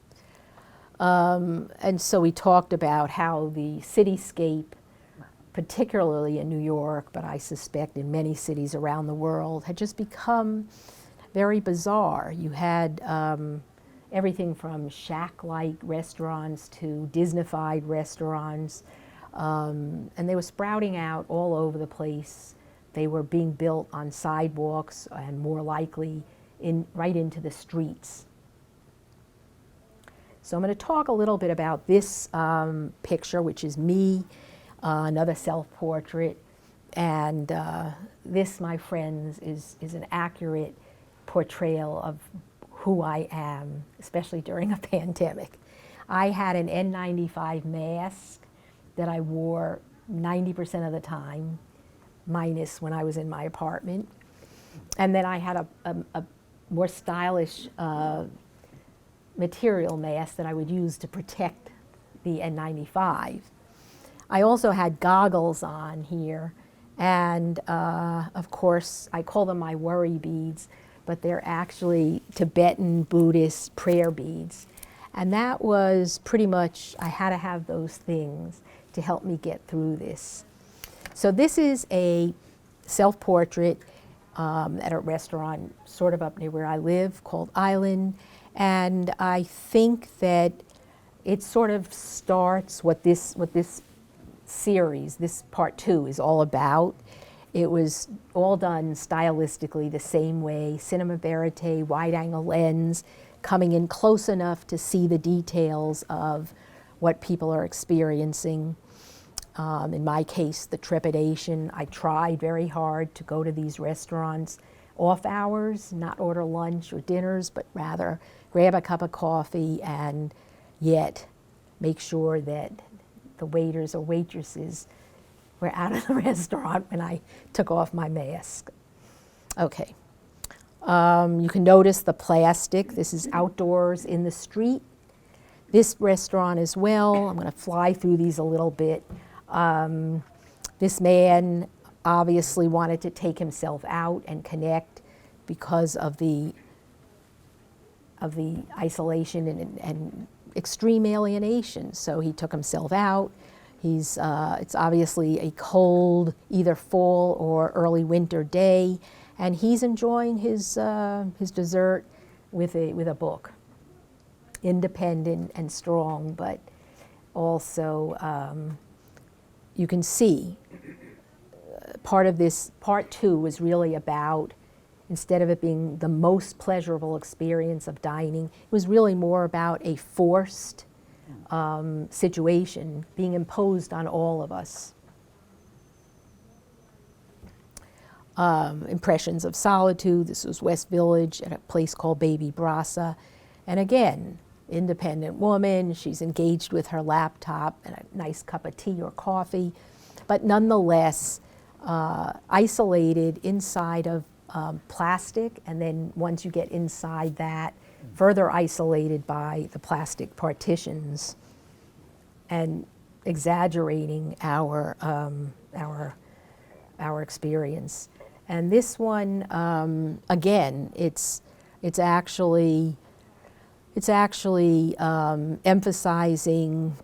And so we talked about how the cityscape, particularly in New York, but I suspect in many cities around the world, had just become very bizarre. You had everything from shack-like restaurants to Disney-fied restaurants, and they were sprouting out all over the place. They were being built on sidewalks and more likely right into the streets. So I'm going to talk a little bit about this picture, which is me, another self-portrait, and this, my friends, is an accurate portrayal of who I am, especially during a pandemic. I had an N95 mask that I wore 90% of the time, minus when I was in my apartment. And then I had a more stylish material mask that I would use to protect the N95. I also had goggles on here, and of course I call them my worry beads, but they're actually Tibetan Buddhist prayer beads. And that was pretty much, I had to have those things to help me get through this. So this is a self-portrait at a restaurant sort of up near where I live called Island. And I think that it sort of starts what this series, this part 2, is all about. It was all done stylistically the same way, cinema vérité, wide-angle lens, coming in close enough to see the details of what people are experiencing. In my case, the trepidation. I tried very hard to go to these restaurants off hours, not order lunch or dinners, but rather grab a cup of coffee and yet make sure that the waiters or waitresses were out of the restaurant when I took off my mask. Okay. You can notice the plastic. This is outdoors in the street. This restaurant as well. I'm going to fly through these a little bit. This man obviously wanted to take himself out and connect because of the isolation and extreme alienation. So he took himself out. It's obviously a cold, either fall or early winter day, and he's enjoying his dessert with a book. Independent and strong, but also you can see part of this, part 2 was really about, instead of it being the most pleasurable experience of dining, it was really more about a forced situation being imposed on all of us. Impressions of Solitude. This was West Village at a place called Baby Brasa. And again, independent woman, she's engaged with her laptop and a nice cup of tea or coffee, but nonetheless isolated inside of plastic, and then once you get inside that, further isolated by the plastic partitions and exaggerating our experience. And this one, again, it's actually emphasizing.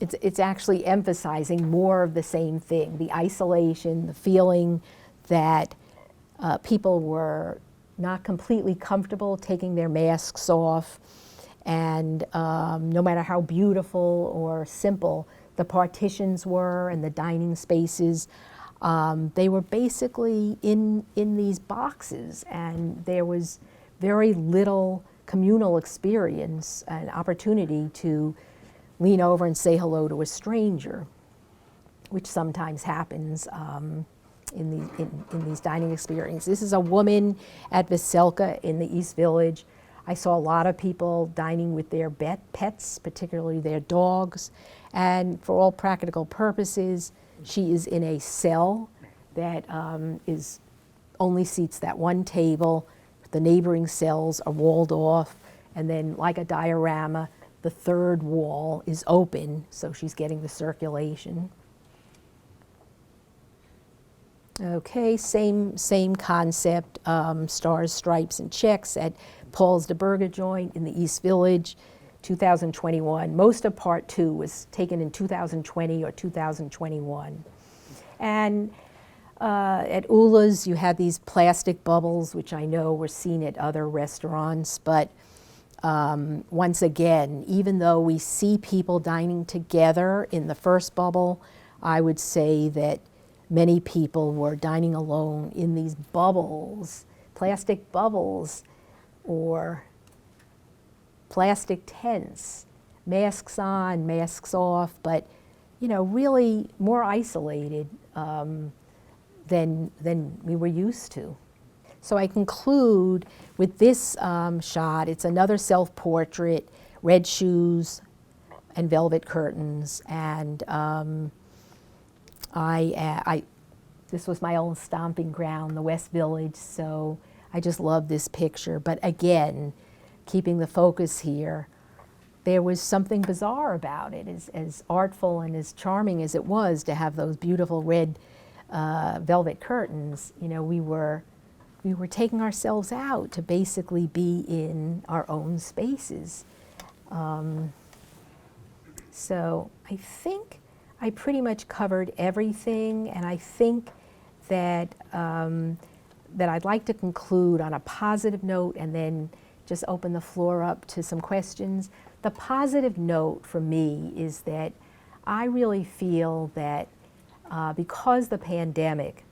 It's actually emphasizing more of the same thing: the isolation, the feeling that people were not completely comfortable taking their masks off, and no matter how beautiful or simple the partitions were and the dining spaces, they were basically in these boxes, and there was very little communal experience and opportunity to lean over and say hello to a stranger, which sometimes happens in these dining experiences. This is a woman at Veselka in the East Village. I saw a lot of people dining with their pets, particularly their dogs, and for all practical purposes, she is in a cell that only seats that one table. The neighboring cells are walled off, and then, like a diorama, the third wall is open, so she's getting the circulation. Okay, same concept, stars, stripes, and checks at Paul's de Burger joint in the East Village, 2021. Most of part 2 was taken in 2020 or 2021. And at Ula's, you had these plastic bubbles, which I know were seen at other restaurants, but once again, even though we see people dining together in the first bubble, I would say that many people were dining alone in these bubbles, plastic bubbles, or plastic tents, masks on, masks off, but really more isolated than we were used to. So I conclude with this shot. It's another self-portrait, red shoes and velvet curtains, and this was my own stomping ground, the West Village, so I just love this picture. But again, keeping the focus here, there was something bizarre about it, as artful and as charming as it was to have those beautiful red velvet curtains. We were taking ourselves out to basically be in our own spaces. So I think I pretty much covered everything, and I think that that I'd like to conclude on a positive note and then just open the floor up to some questions. The positive note for me is that I really feel that because the pandemic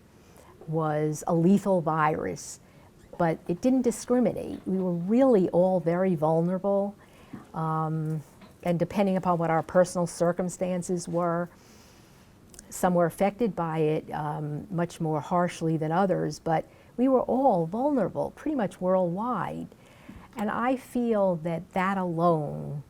was a lethal virus, but it didn't discriminate. We were really all very vulnerable, and depending upon what our personal circumstances were, some were affected by it much more harshly than others, but we were all vulnerable, pretty much worldwide. And I feel that that alone,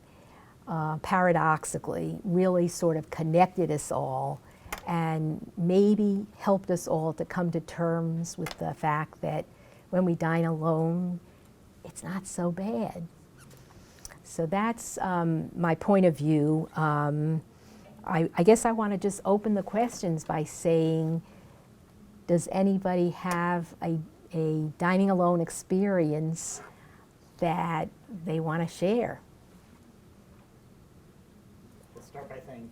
paradoxically, really sort of connected us all and maybe helped us all to come to terms with the fact that when we dine alone, it's not so bad. So that's my point of view. I guess I want to just open the questions by saying, does anybody have a dining alone experience that they want to share? Let's start by saying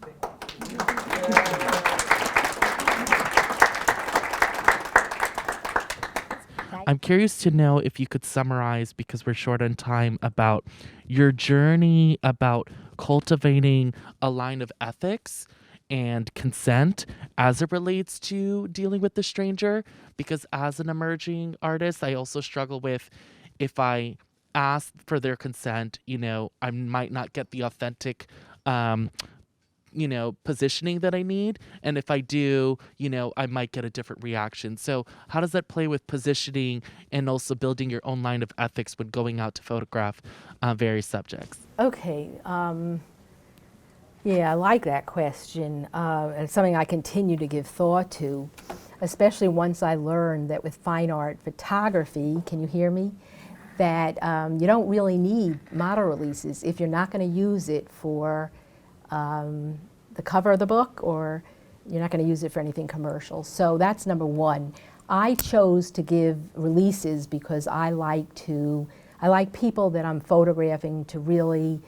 I'm curious to know if you could summarize, because we're short on time, about your journey about cultivating a line of ethics and consent as it relates to dealing with the stranger. Because as an emerging artist, I also struggle with, if I ask for their consent, I might not get the authentic positioning that I need. And if I do, I might get a different reaction. So how does that play with positioning and also building your own line of ethics when going out to photograph various subjects? Okay. Yeah, I like that question. It's something I continue to give thought to, especially once I learned that with fine art photography, can you hear me? That you don't really need model releases if you're not going to use it for the cover of the book, or you're not going to use it for anything commercial. So that's number one. I chose to give releases because I like people that I'm photographing to really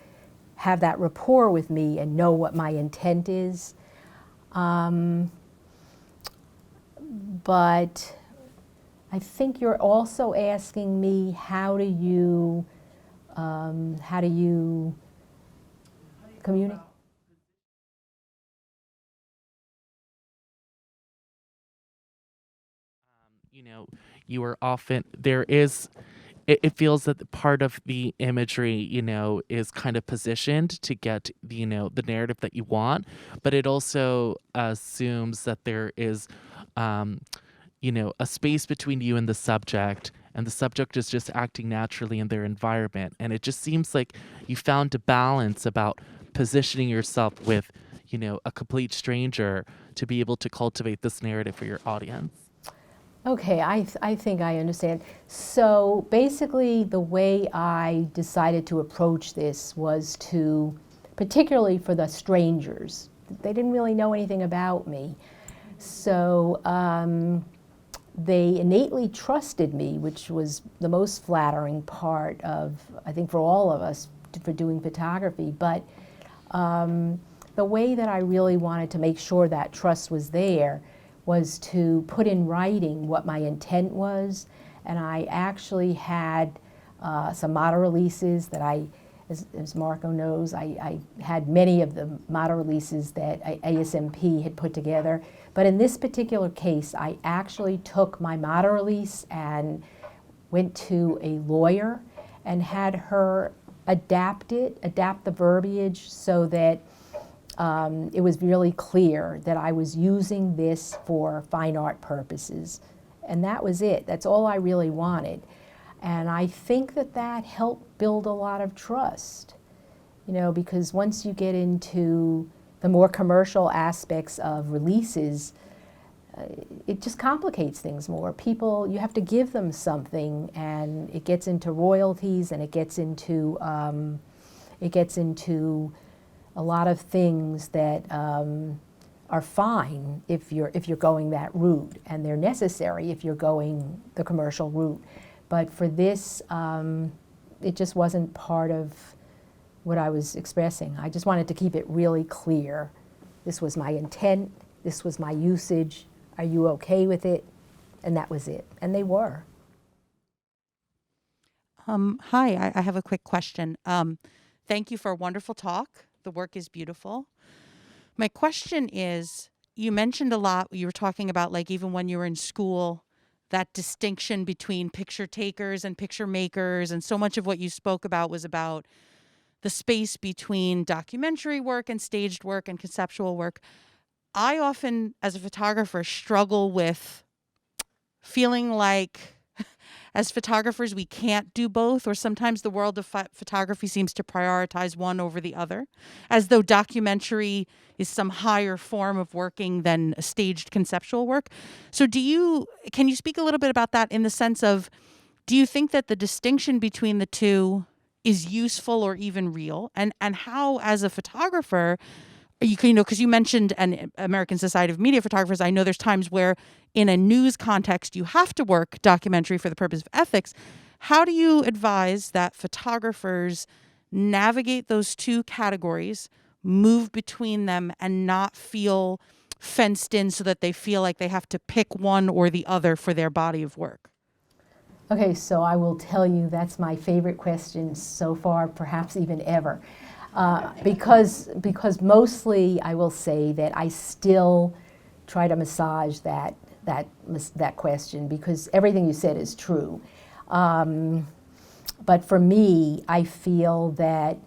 have that rapport with me and know what my intent is. But I think you're also asking me, how do you communicate? You are often, it feels that the part of the imagery, is kind of positioned to get, the narrative that you want, but it also assumes that there is, a space between you and the subject is just acting naturally in their environment. And it just seems like you found a balance about positioning yourself with, a complete stranger to be able to cultivate this narrative for your audience. Okay, I think I understand. So basically the way I decided to approach this was to, particularly for the strangers, they didn't really know anything about me. So they innately trusted me, which was the most flattering part of, I think, for all of us for doing photography. But the way that I really wanted to make sure that trust was there was to put in writing what my intent was. And I actually had some model releases that as Marco knows, I had many of the model releases that ASMP had put together. But in this particular case, I actually took my model release and went to a lawyer and had her adapt the verbiage so that it was really clear that I was using this for fine art purposes. And that was it. That's all I really wanted. And I think that that helped build a lot of trust, you know, because once you get into the more commercial aspects of releases, it just complicates things more. People, you have to give them something, and it gets into royalties, and it gets into a lot of things that are fine if you're going that route, and they're necessary if you're going the commercial route. But for this, it just wasn't part of what I was expressing. I just wanted to keep it really clear. This was my intent, this was my usage, are you okay with it? And that was it, and they were. Hi, I have a quick question. Thank you for a wonderful talk. The work is beautiful. My question is, you mentioned a lot, you were talking about, like, even when you were in school, that distinction between picture takers and picture makers, and so much of what you spoke about was about the space between documentary work and staged work and conceptual work. I often, as a photographer, struggle with feeling like as photographers, we can't do both, or sometimes the world of photography seems to prioritize one over the other, as though documentary is some higher form of working than a staged conceptual work. So can you speak a little bit about that in the sense of, do you think that the distinction between the two is useful or even real? And how, as a photographer, because you mentioned an American Society of Media Photographers, I know there's times where in a news context you have to work documentary for the purpose of ethics. How do you advise that photographers navigate those two categories, move between them, and not feel fenced in so that they feel like they have to pick one or the other for their body of work? Okay, so I will tell you that's my favorite question so far, perhaps even ever. Because mostly I will say that I still try to massage that question, because everything you said is true. But for me, I feel that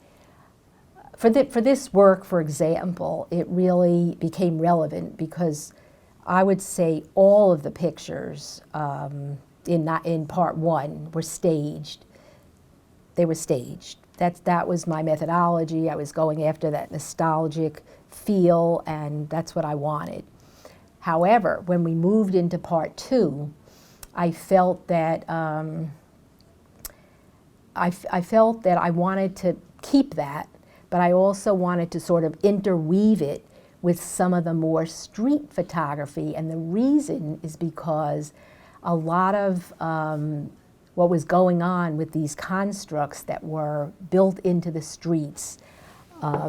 for this work, for example, it really became relevant because I would say all of the pictures in part one were staged. They were staged. That was my methodology. I was going after that nostalgic feel, and that's what I wanted. However, when we moved into part two, I felt that I felt that I wanted to keep that, but I also wanted to sort of interweave it with some of the more street photography, and the reason is because a lot of what was going on with these constructs that were built into the streets,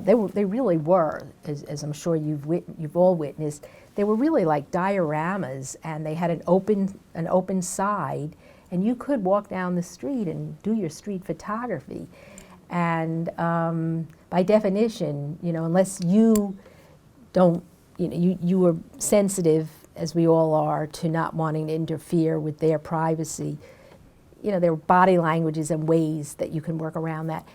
they really were, as I'm sure you've all witnessed, they were really like dioramas, and they had an open side, and you could walk down the street and do your street photography. And by definition, unless you don't, you were sensitive, as we all are, to not wanting to interfere with their privacy. There were body languages and ways that you can work around that.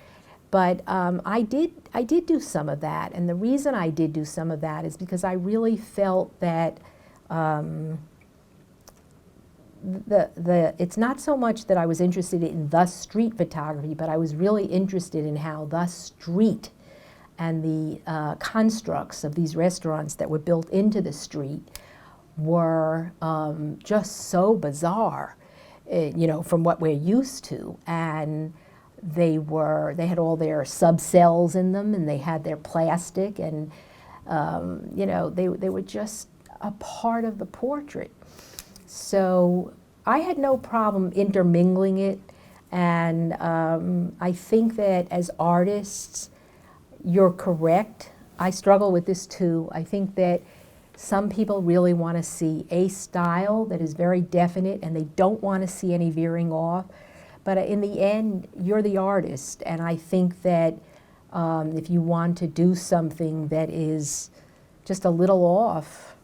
But I did do some of that, and the reason I did do some of that is because I really felt that it's not so much that I was interested in the street photography, but I was really interested in how the street and the constructs of these restaurants that were built into the street were just so bizarre, from what we're used to. And they had all their subcells in them, and they had their plastic, and they were just a part of the portrait. So I had no problem intermingling it, and I think that as artists, you're correct. I struggle with this too. I think that some people really want to see a style that is very definite and they don't want to see any veering off. But in the end, you're the artist, and I think that if you want to do something that is just a little off,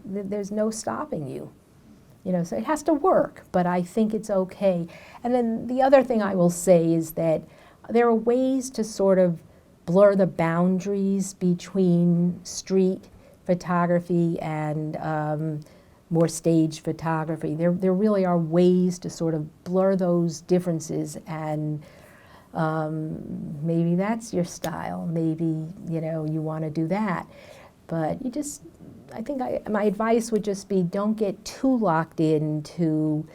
there's no stopping you. You know, so it has to work, but I think it's okay. And then the other thing I will say is that there are ways to sort of blur the boundaries between street photography and more stage photography. There really are ways to sort of blur those differences, and maybe that's your style. Maybe, you know, you want to do that. But you just, I think my advice would just be, don't get too locked into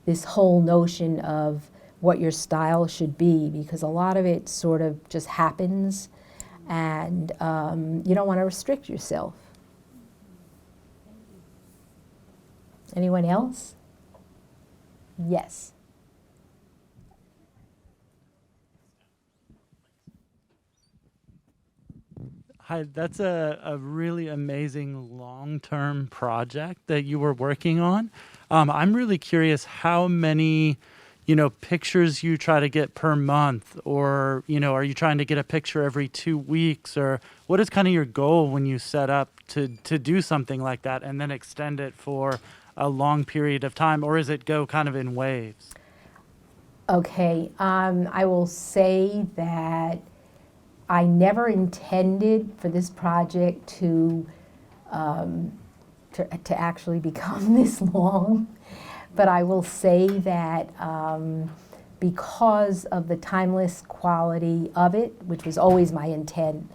this whole notion of what your style should be, because a lot of it sort of just happens, and you don't want to restrict yourself. Anyone else? Yes. Hi, that's a really amazing long-term project that you were working on. I'm really curious how many, pictures you try to get per month, or, are you trying to get a picture every 2 weeks, or what is kind of your goal when you set up to do something like that and then extend it for a long period of time, or is it go kind of in waves? Okay, I will say that I never intended for this project to actually become this long, but I will say that because of the timeless quality of it, which was always my intent,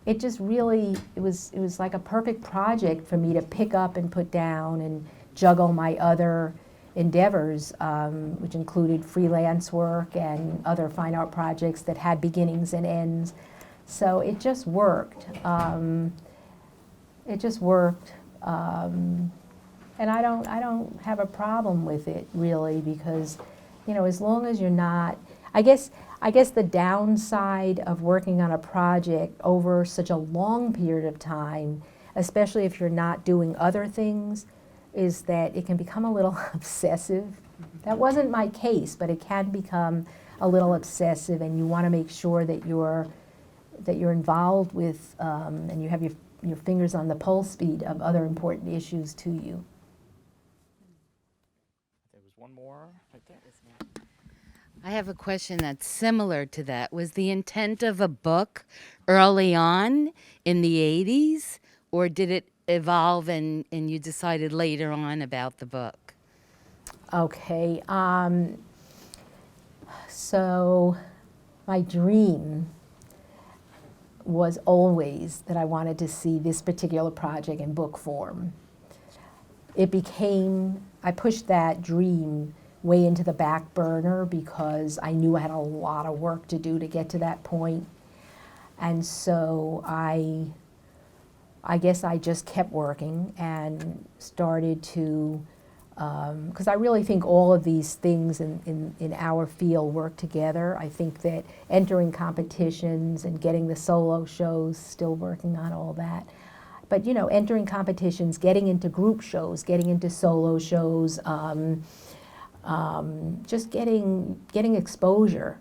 it just really, it was like a perfect project for me to pick up and put down and juggle my other endeavors, which included freelance work and other fine art projects that had beginnings and ends. So it just worked. It just worked. And I don't have a problem with it really, because, as long as you're not, I guess the downside of working on a project over such a long period of time, especially if you're not doing other things, is that it can become a little obsessive. That wasn't my case, but it can become a little obsessive, and you want to make sure that you're involved with and you have your fingers on the pulse beat of other important issues to you. There was one more right there. I have a question that's similar to that. Was the intent of a book early on in the 80s, or did it evolve and you decided later on about the book? Okay, so my dream was always that I wanted to see this particular project in book form. I pushed that dream way into the back burner because I knew I had a lot of work to do to get to that point. And so I guess I just kept working and started to, because I really think all of these things in our field work together. I think that entering competitions and getting the solo shows, still working on all that. But entering competitions, getting into group shows, getting into solo shows, just getting exposure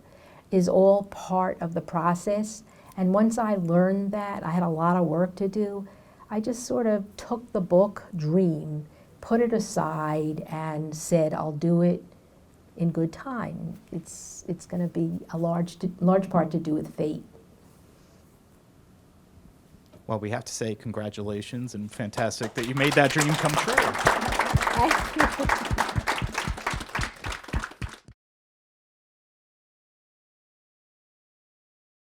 is all part of the process. And once I learned that, I had a lot of work to do. I just sort of took the book dream, put it aside, and said, I'll do it in good time. It's going to be a large part to do with fate. Well, we have to say congratulations, and fantastic that you made that dream come true. Thank you.